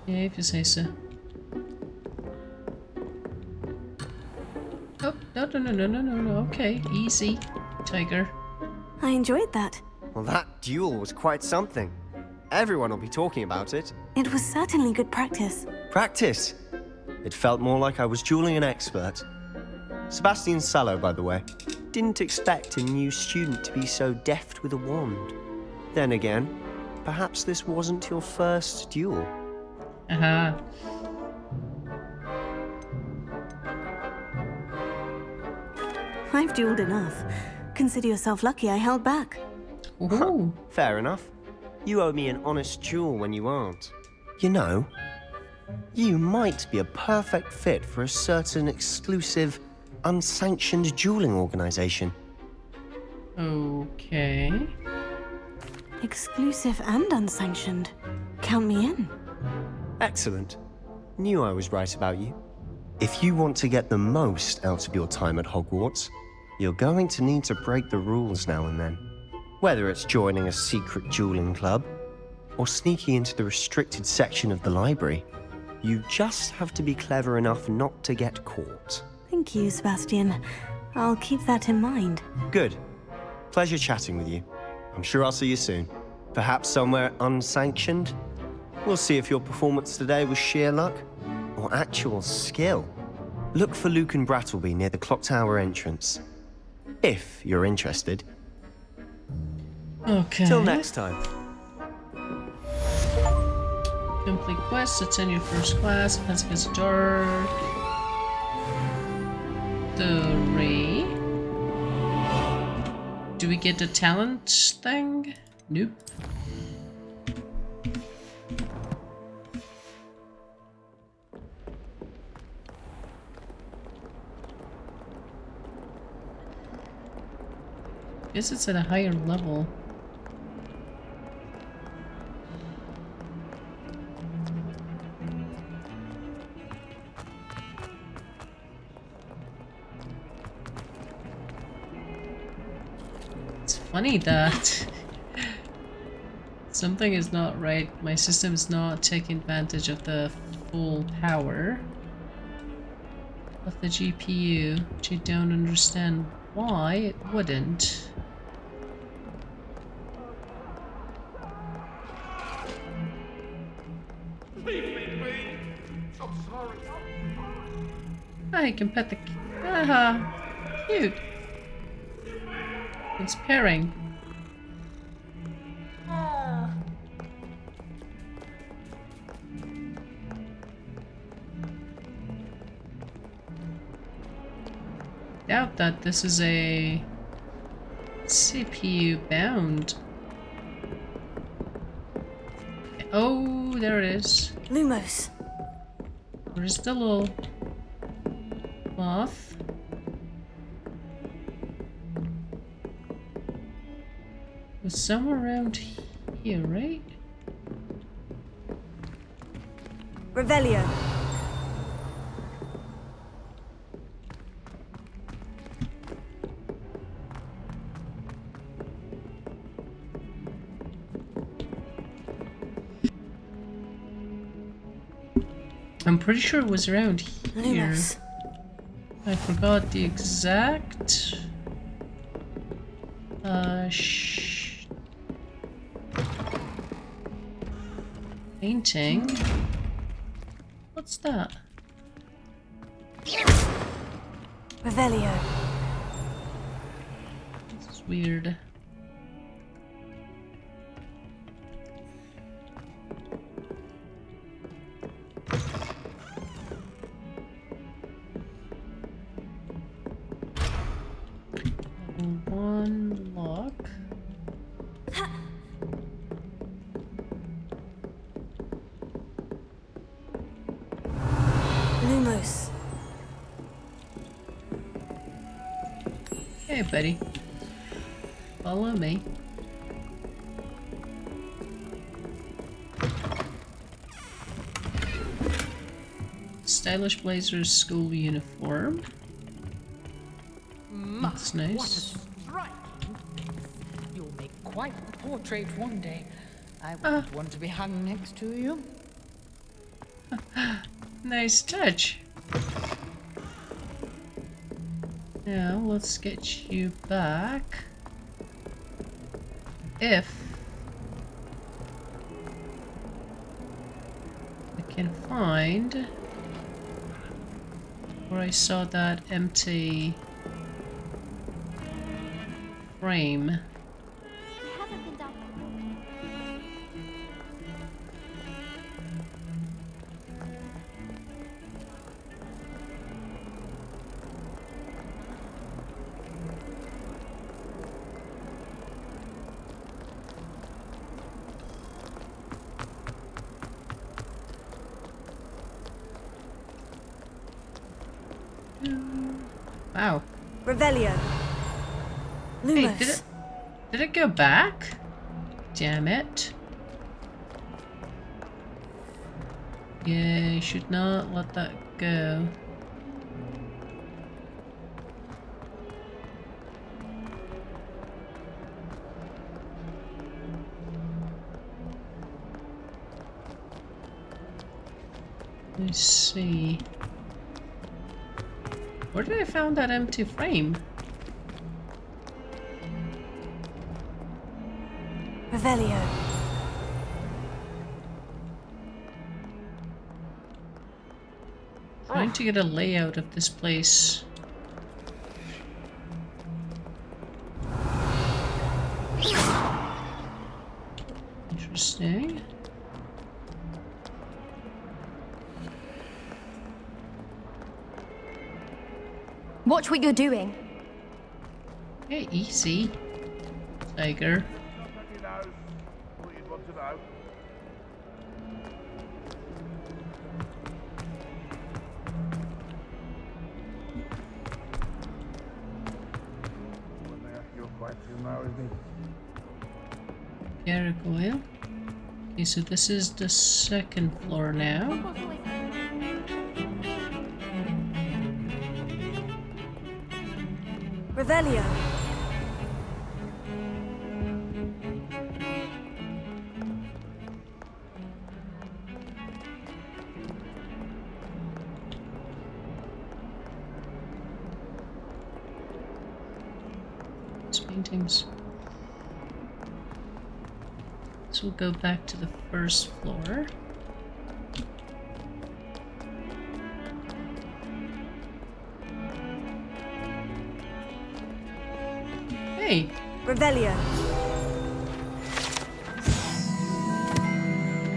Yeah, if you say so. Oh, no. Okay, easy, Tiger. I enjoyed that. Well, that duel was quite something. Everyone will be talking about it. It was certainly good practice. Practice? It felt more like I was dueling an expert. Sebastian Sallow, by the way. Didn't expect a new student to be so deft with a wand. Then again, perhaps this wasn't your first duel. Uh-huh. I've dueled enough. Consider yourself lucky I held back. Ooh. Fair enough. You owe me an honest duel when you aren't. You know, you might be a perfect fit for a certain exclusive, unsanctioned dueling organization. Okay. Exclusive and unsanctioned. Count me in. Excellent. Knew I was right about you. If you want to get the most out of your time at Hogwarts, you're going to need to break the rules now and then. Whether it's joining a secret dueling club, or sneaking into the restricted section of the library, you just have to be clever enough not to get caught. Thank you, Sebastian. I'll keep that in mind. Good. Pleasure chatting with you. I'm sure I'll see you soon. Perhaps somewhere unsanctioned? We'll see if your performance today was sheer luck or actual skill. Look for Luke and Brattleby near the clock tower entrance. If you're interested. Okay. Till next time. Complete quest, attend your first class, Advance Against the Dark. 3. Do we get the talent thing? Nope. Guess it's at a higher level. It's funny that something is not right. My system is not taking advantage of the full power of the GPU, which I don't understand why it wouldn't. I'm sorry. I can pet the... Aha! Cute! It's pairing. Doubt that this is a CPU bound. Oh, there it is. Lumos. Where's the little cloth? It's somewhere around here, right? Revelio. I'm pretty sure it was around here. Lumos. I forgot the exact painting. What's that? Revelio. This is weird. One lock. Lumos. Hey, buddy. Follow me. Stylish blazers, school uniform. That's nice. What a strike! You'll make quite a portrait one day. I wouldn't want to be hung next to you. Nice touch. Now let's get you back if I can find where I saw that empty frame. Wow. Revelio. Hey, did it go back? Damn it. Yeah, you should not let that go. Let's see. Where did I find that empty frame? Revelio. Trying to get a layout of this place. Interesting. Watch what you're doing. Hey, easy, Tiger. Gargoyle. Okay, so this is the second floor now. Revelio. These paintings. So we'll go back to the first floor. Hey! Revelio.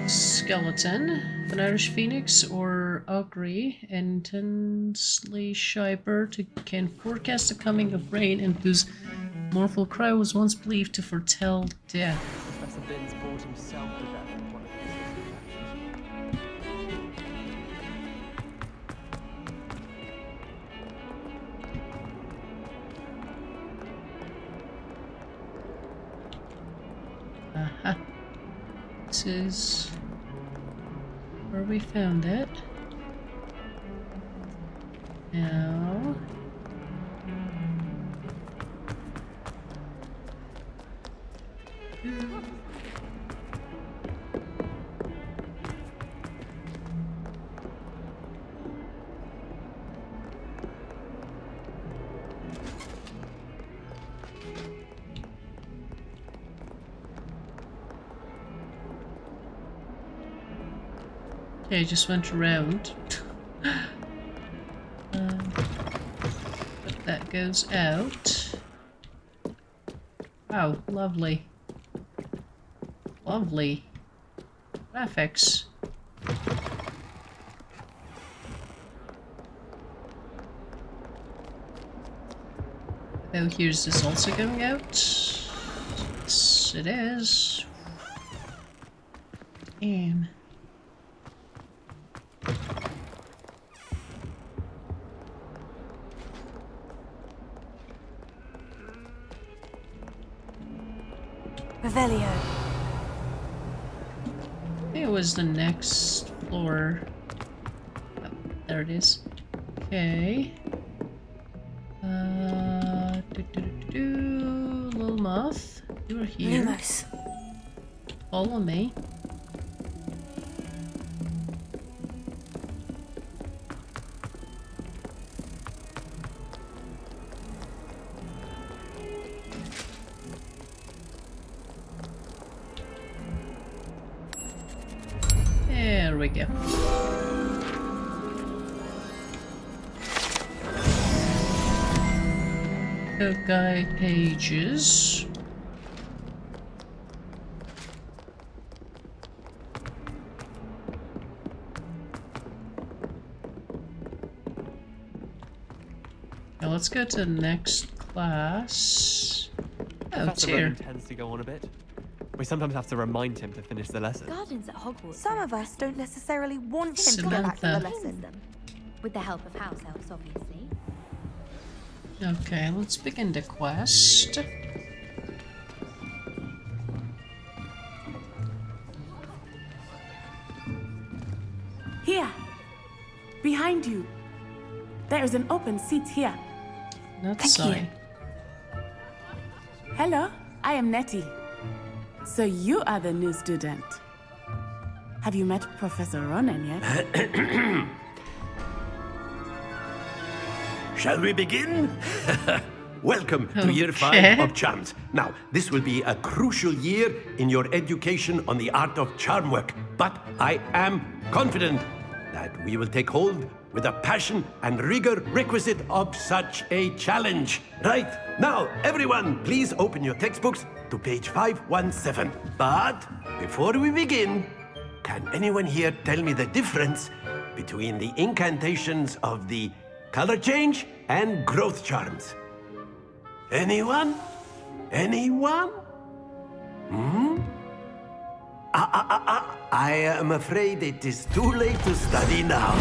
Skeleton. An Irish phoenix or augury, intensely shy bird who can forecast the coming of rain and whose mournful cry was once believed to foretell death. Professor Binns brought himself to death in one of Aha. This is where we found it. Now... Okay, I just went around. But that goes out. Wow, lovely. Lovely. Graphics. Oh, here's this also going out. Yes, it is. Damn. Revelio. It was the next floor. Oh, there it is. Okay. Little moth, you're here. Lumos. Follow me. we go. Code guide pages. Now let's go to the next class. Oh, Professor dear. Rowan tends to go on a bit. We sometimes have to remind him to finish the lesson. Gardens at Hogwarts. Some of us don't necessarily want him to go back to the lesson. With the help of house elves, obviously. Okay, let's begin the quest. Here! Behind you! There is an open seat here. Not sorry. Hello, I am Nettie. So you are the new student. Have you met Professor Ronan yet? Shall we begin? Welcome to year 5 of charms. Now, this will be a crucial year in your education on the art of charm work, but I am confident that we will take hold with the passion and rigor requisite of such a challenge. Right, now, everyone, please open your textbooks to page 517. But before we begin, can anyone here tell me the difference between the incantations of the color change and growth charms? Anyone? Anyone? I am afraid it is too late to study now.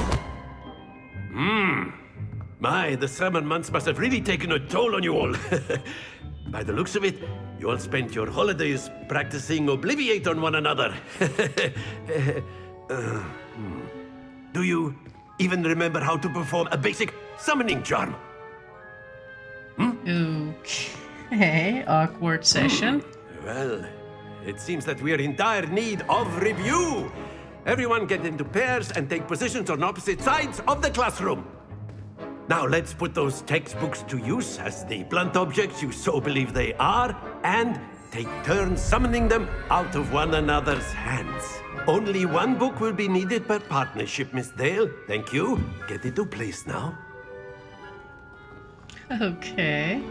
My, the summer months must have really taken a toll on you all. By the looks of it, you all spent your holidays practicing Obliviate on one another. Do you even remember how to perform a basic summoning charm? Okay, awkward session. Well, it seems that we are in dire need of review. Everyone get into pairs and take positions on opposite sides of the classroom. Now let's put those textbooks to use as the blunt objects you so believe they are, and take turns summoning them out of one another's hands. Only one book will be needed per partnership, Miss Dale. Thank you. Get into place now. Okay.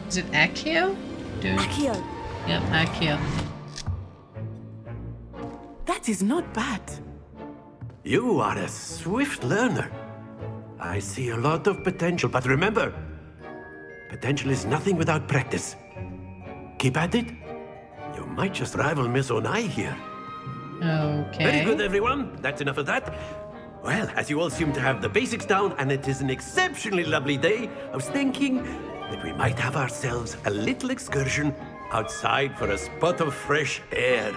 Is it Accio? Accio. Yep, Accio. That is not bad. You are a swift learner. I see a lot of potential, but remember, potential is nothing without practice. Keep at it. You might just rival Miss Onai here. Okay. Very good, everyone. That's enough of that. Well, as you all seem to have the basics down, and it is an exceptionally lovely day, I was thinking that we might have ourselves a little excursion outside for a spot of fresh air.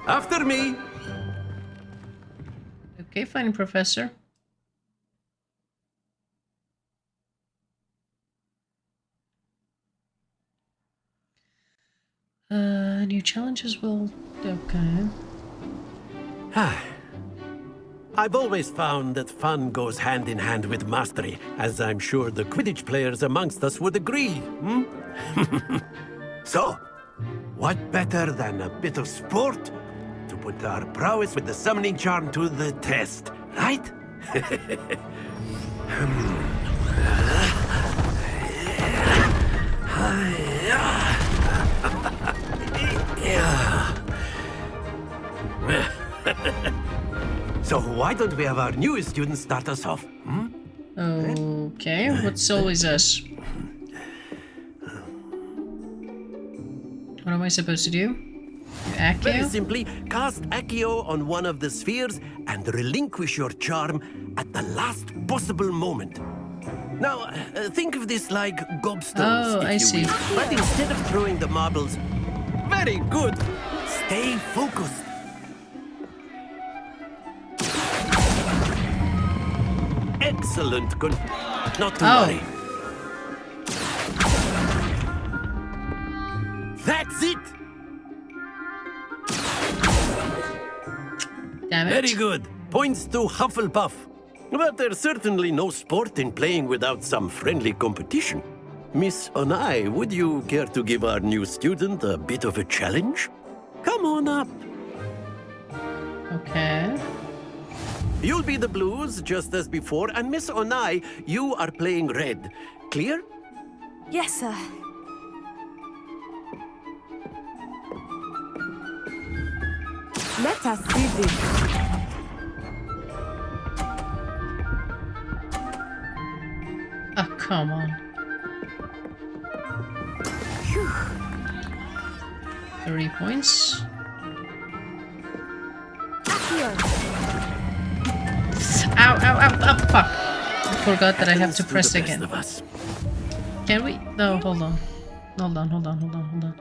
After me. Okay, fine, Professor. New challenges will... Okay. I've always found that fun goes hand in hand with mastery, as I'm sure the Quidditch players amongst us would agree, So, what better than a bit of sport to put our prowess with the summoning charm to the test, right? So why don't we have our newest student start us off? Okay, what's always us? What am I supposed to do? Accio? Very simply, cast Accio on one of the spheres and relinquish your charm at the last possible moment. Now, think of this like gobstones, I see. will. But instead of throwing the marbles... Very good! Stay focused. Excellent. Good. Not to worry. That's it! Damn it. Very good. Points to Hufflepuff. But there's certainly no sport in playing without some friendly competition. Miss Onai, would you care to give our new student a bit of a challenge? Come on up. Okay. You'll be the blues, just as before, and Miss Onai, you are playing red. Clear? Yes, sir. Let us see this. Oh, come on. 30 points. Ow, ow, ow, ow, fuck. I forgot that I have to press again. Can we? No, hold on. Hold on.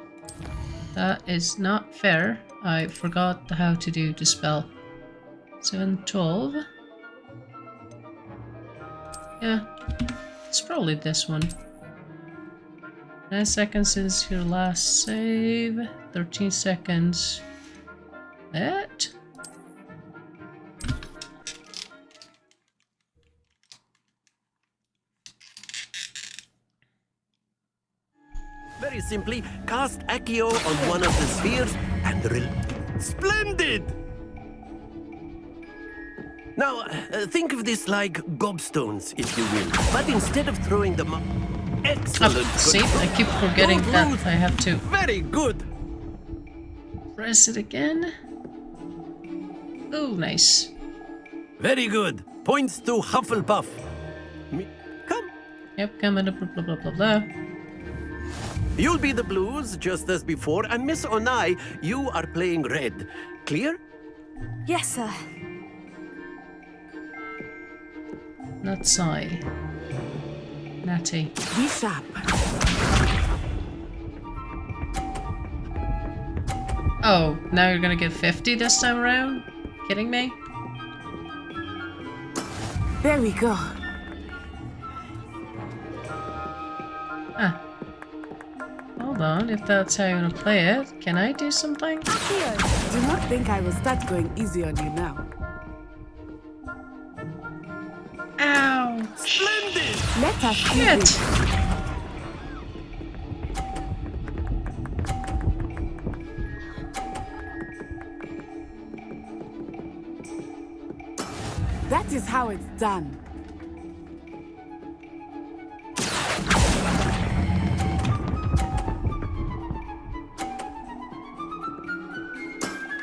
That is not fair. I forgot how to do the spell. 712. Yeah, it's probably this one. 9 seconds since your last save. 13 seconds. That? Very simply, cast Accio on one of the spheres and Splendid! Now, think of this like gobstones, if you will. But instead of throwing them up... Excellent! See, I keep forgetting that I have to... Very good! Press it again. Oh, nice. Very good. Points to Hufflepuff. Come. Yep, come on, blah, blah, blah, blah. You'll be the blues, just as before, and Miss Onai, you are playing red. Clear? Yes, sir. Not Sai. Natty. Be sharp. Oh, now you're gonna get 50 this time around? Kidding me? There we go. Ah. Hold on, if that's how you want to play it, can I do something? Do not think I will start going easy on you now. Ow! Splendid! Let us Shit! That is how it's done.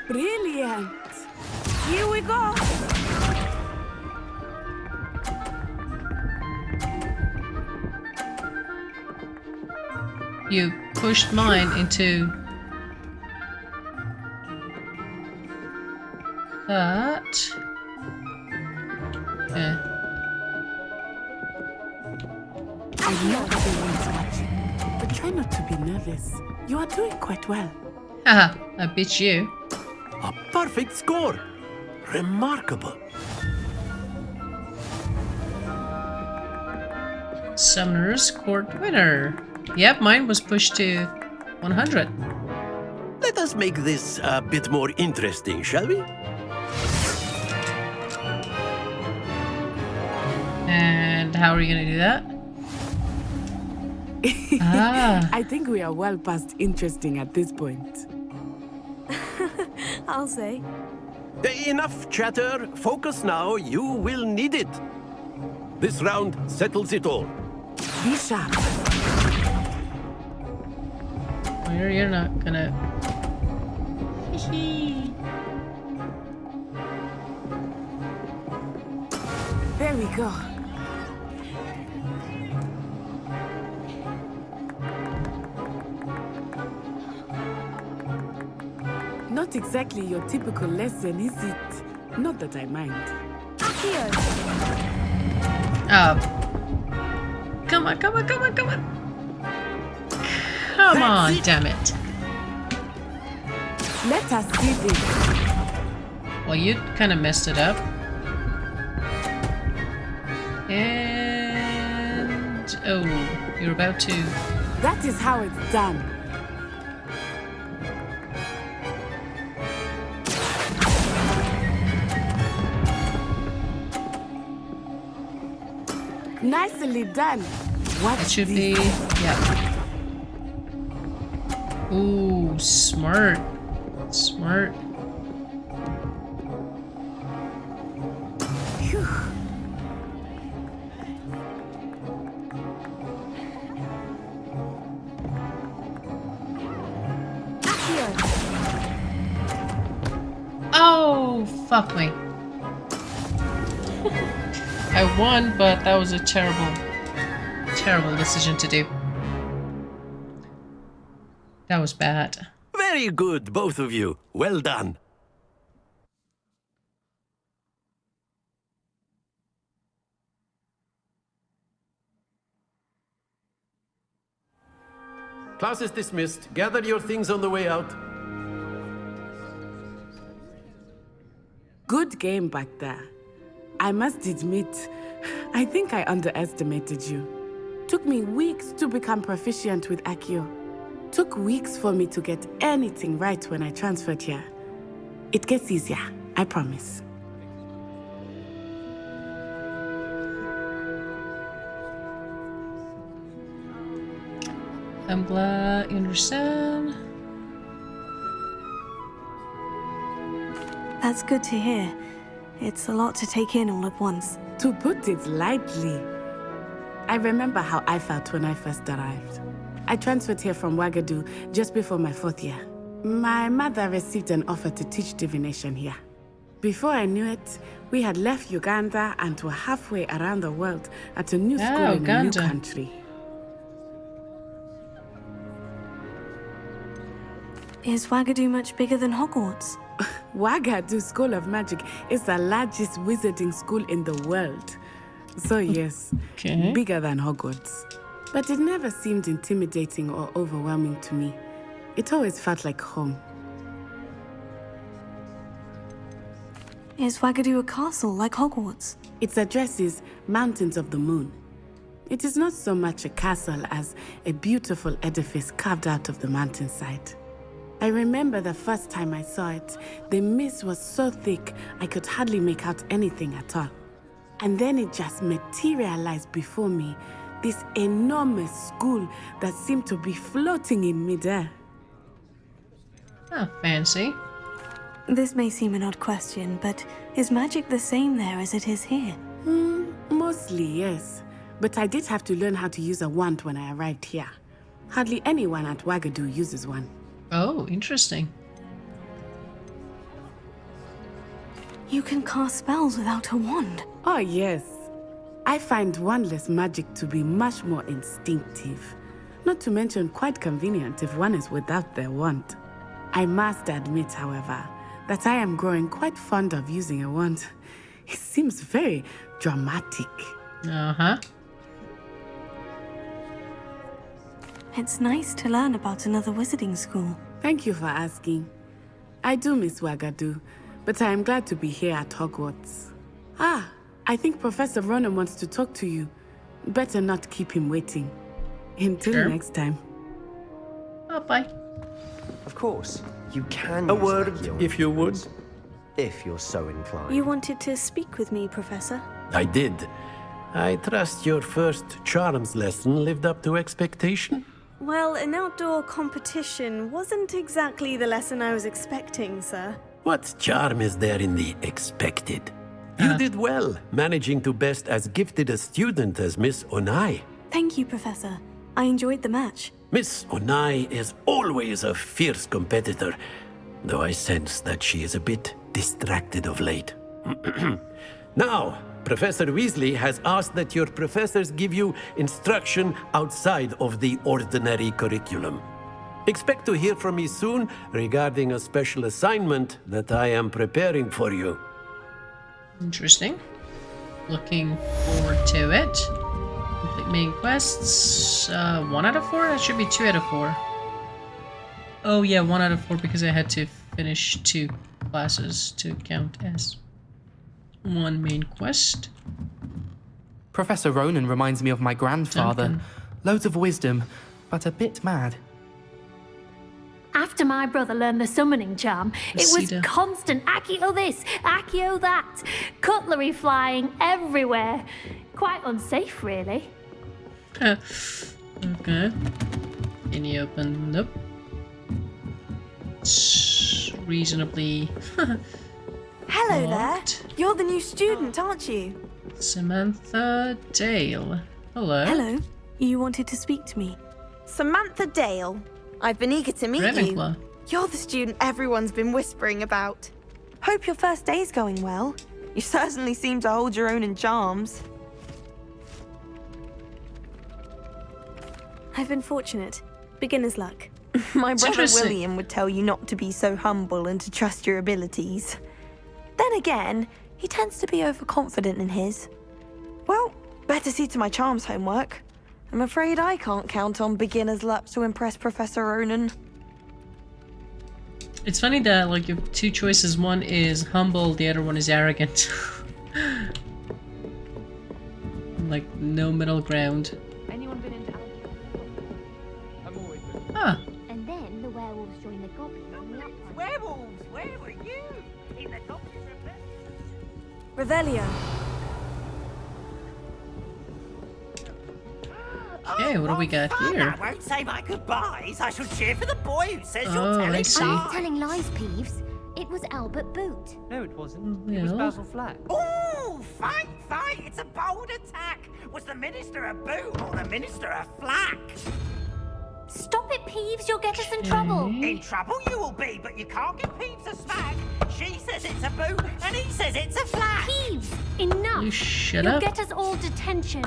Brilliant! Here we go! You pushed mine into... that. Yeah. I know everyone's watching, but try not to be nervous. You are doing quite well. Haha, I beat you. A perfect score! Remarkable! Summoner's Court winner. Yep, mine was pushed to 100. Let us make this a bit more interesting, shall we? And how are you gonna do that? I think we are well past interesting at this point. I'll say. Enough chatter. Focus now. You will need it. This round settles it all. Be sharp. Well, you're not gonna... There we go. Not exactly your typical lesson, is it? Not that I mind. Come on, come on, come on, come on! Come on, damn it. Let us see this. Well, you kind of messed it up. And... oh, you're about to... That is how it's done. Nicely done. What it should be, yeah. Ooh, smart. Smart. Phew. Oh, fuck me. I won, but that was a terrible decision to do. That was bad. Very good, both of you. Well done. Class is dismissed. Gather your things on the way out. Good game back there. I must admit, I think I underestimated you. Took me weeks to become proficient with Accio. Took weeks for me to get anything right when I transferred here. It gets easier, I promise. I'm glad you understand. That's good to hear. It's a lot to take in all at once. To put it lightly, I remember how I felt when I first arrived. I transferred here from Ouagadougou just before my 4th year. My mother received an offer to teach divination here. Before I knew it, we had left Uganda and were halfway around the world at a new school in a new country. Is Ouagadougou much bigger than Hogwarts? Ouagadougou School of Magic is the largest wizarding school in the world. So yes, bigger than Hogwarts. But it never seemed intimidating or overwhelming to me. It always felt like home. Is Ouagadougou a castle like Hogwarts? Its address is Mountains of the Moon. It is not so much a castle as a beautiful edifice carved out of the mountainside. I remember the first time I saw it, the mist was so thick I could hardly make out anything at all. And then it just materialized before me, this enormous school that seemed to be floating in midair. Oh, fancy. This may seem an odd question, but is magic the same there as it is here? Mostly, yes. But I did have to learn how to use a wand when I arrived here. Hardly anyone at Ouagadougou uses one. Oh, interesting. You can cast spells without a wand? Oh, yes. I find wandless magic to be much more instinctive. Not to mention quite convenient if one is without their wand. I must admit, however, that I am growing quite fond of using a wand. It seems very dramatic. Uh-huh. It's nice to learn about another wizarding school. Thank you for asking. I do miss Ouagadougou, but I am glad to be here at Hogwarts. Ah, I think Professor Ronan wants to talk to you. Better not keep him waiting. Until next time. Oh, bye. Of course, you can. A word, if you would. If you're so inclined. You wanted to speak with me, Professor? I did. I trust your first charms lesson lived up to expectation? Well, an outdoor competition wasn't exactly the lesson I was expecting, sir. What charm is there in the expected? You did well, managing to best as gifted a student as Miss Onai. Thank you, Professor. I enjoyed the match. Miss Onai is always a fierce competitor, though I sense that she is a bit distracted of late. Now, Professor Weasley has asked that your professors give you instruction outside of the ordinary curriculum. Expect to hear from me soon regarding a special assignment that I am preparing for you. Interesting. Looking forward to it. Complete main quests. 1 out of 4? That should be 2 out of 4. Oh yeah, 1 out of 4 because I had to finish 2 classes to count as 1 main quest. Professor Ronan reminds me of my grandfather. Duncan. Loads of wisdom, but a bit mad. After my brother learned the summoning charm, it was constant Accio this, Accio that, cutlery flying everywhere. Quite unsafe, really. Okay. Can you open? Nope. It's reasonably. Hello locked. there. You're the new student, aren't you? Samantha Dale. Hello. Hello. You wanted to speak to me. Samantha Dale. I've been eager to meet Ravenclaw. you. You're the student everyone's been whispering about. Hope your first day's going well. You certainly seem to hold your own in charms. I've been fortunate. Beginner's luck. My brother William would tell you not to be so humble and to trust your abilities. Then again, he tends to be overconfident in his. Well, better see to my charms homework. I'm afraid I can't count on beginner's luck to impress Professor Ronan. It's funny that like you have two choices. One is humble, the other one is arrogant. Like no middle ground. Anyone been into I'm always been. Ah. And then the werewolves joined the goblins on the upside. Werewolves, where were you? In the goblins' Revelio. Okay, what do we got here? I won't say my goodbyes. I shall cheer for the boy who says you're Oh, I telling see. lies. Telling lies, Peeves. It was Albert Boot. No, it wasn't. It was Well. Basil Flack. Ooh, fight! It's a bold attack. Was the minister a boot or the minister a flack? Stop it, Peeves. You'll get us in trouble. In trouble you will be, but you can't give Peeves a smack. She says it's a boot, and he says it's a flack. Peeves, enough. You shut You'll up. get us all detention.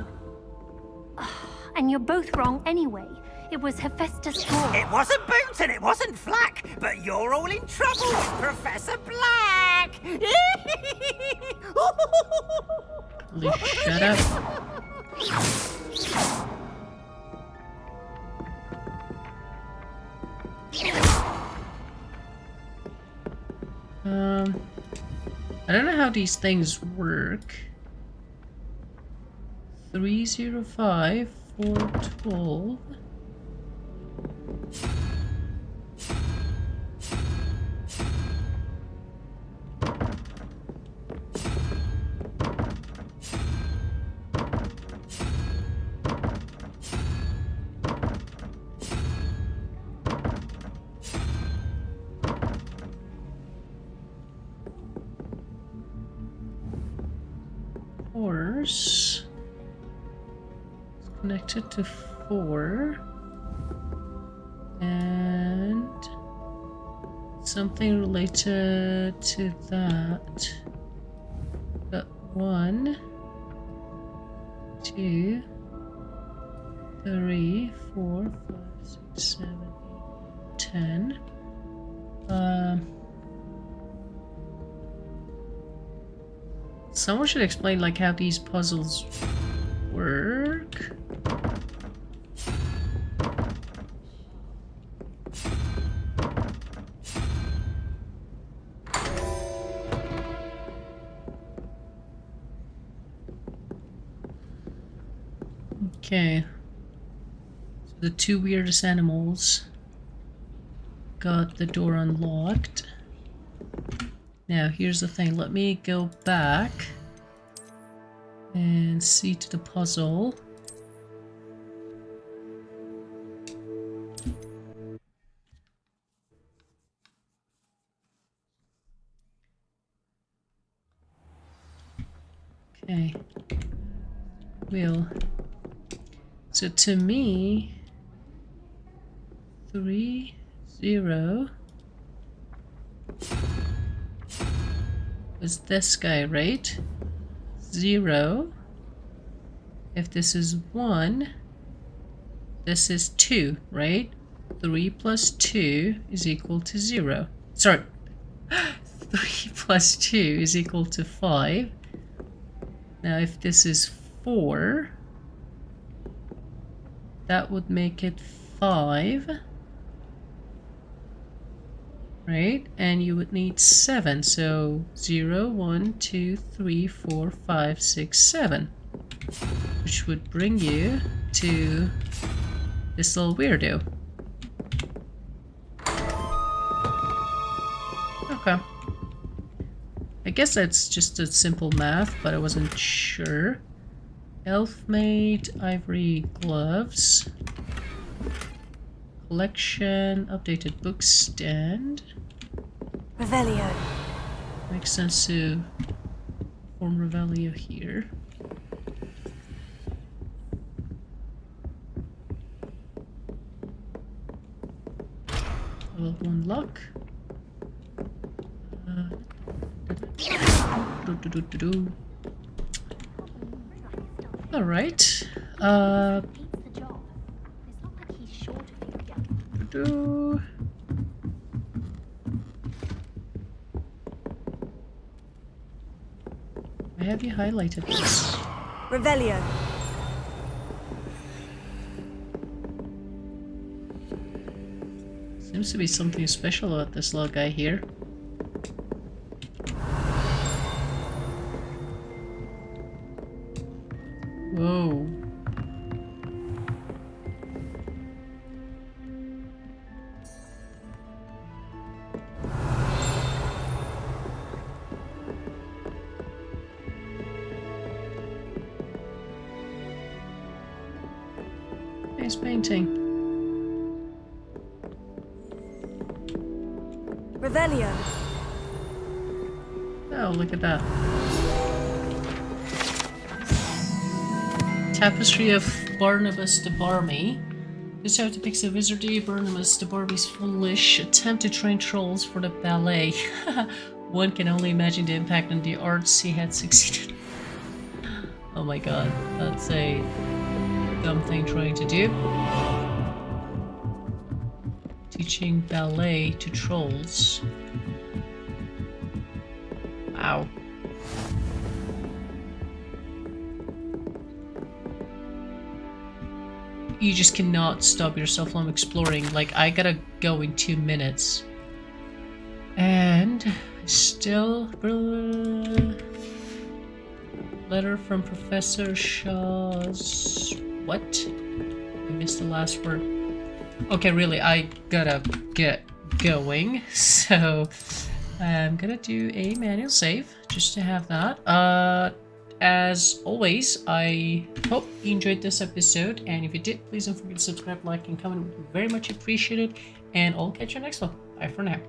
And you're both wrong anyway. It was Hephaestus Gore. It wasn't boot and it wasn't flack, but you're all in trouble with Professor Black. You shut up. I don't know how these things work. 305 412. Horse connected to 4 and something related to that. Got 1, 2, 3, 4, 5, 6, 7, 8, 10. Someone should explain like how these puzzles work. Okay. So the two weirdest animals got the door unlocked. Now, here's the thing. Let me go back and see to the puzzle. Okay. Wheel. So to me, 3, 0 was this guy, right? 0. If this is 1, this is 2, right? 3 plus 2 is equal to 0. Sorry. 3 plus 2 is equal to 5. Now if this is 4, that would make it 5. Right? And you would need 7. So 0, 1, 2, 3, 4, 5, 6, 7. Which would bring you to this little weirdo. Okay. I guess that's just a simple math, but I wasn't sure. Elf-made ivory gloves. Collection, updated book stand. Revelio. Makes sense to form Revelio here. Level 1 luck. Alright. Why have you highlighted this? Revelio. Seems to be something special about this little guy here. Whoa. Nice painting. Revelio. Oh, look at that. Tapestry of Barnabas de Barmy. This how depicts the wizardry Barnabas de Barmy's foolish attempt to train trolls for the ballet. One can only imagine the impact on the arts he had succeeded. Oh my god, that's a dumb thing trying to do. Teaching ballet to trolls. Wow. You just cannot stop yourself from exploring. Like, I gotta go in 2 minutes. And still... letter from Professor Shaw's... What? I missed the last word. Okay, really, I gotta get going. So, I'm gonna do a manual save, just to have that. As always, I hope you enjoyed this episode, and if you did, please don't forget to subscribe, like, and comment. Very much appreciated, and I'll catch you next one. Bye for now.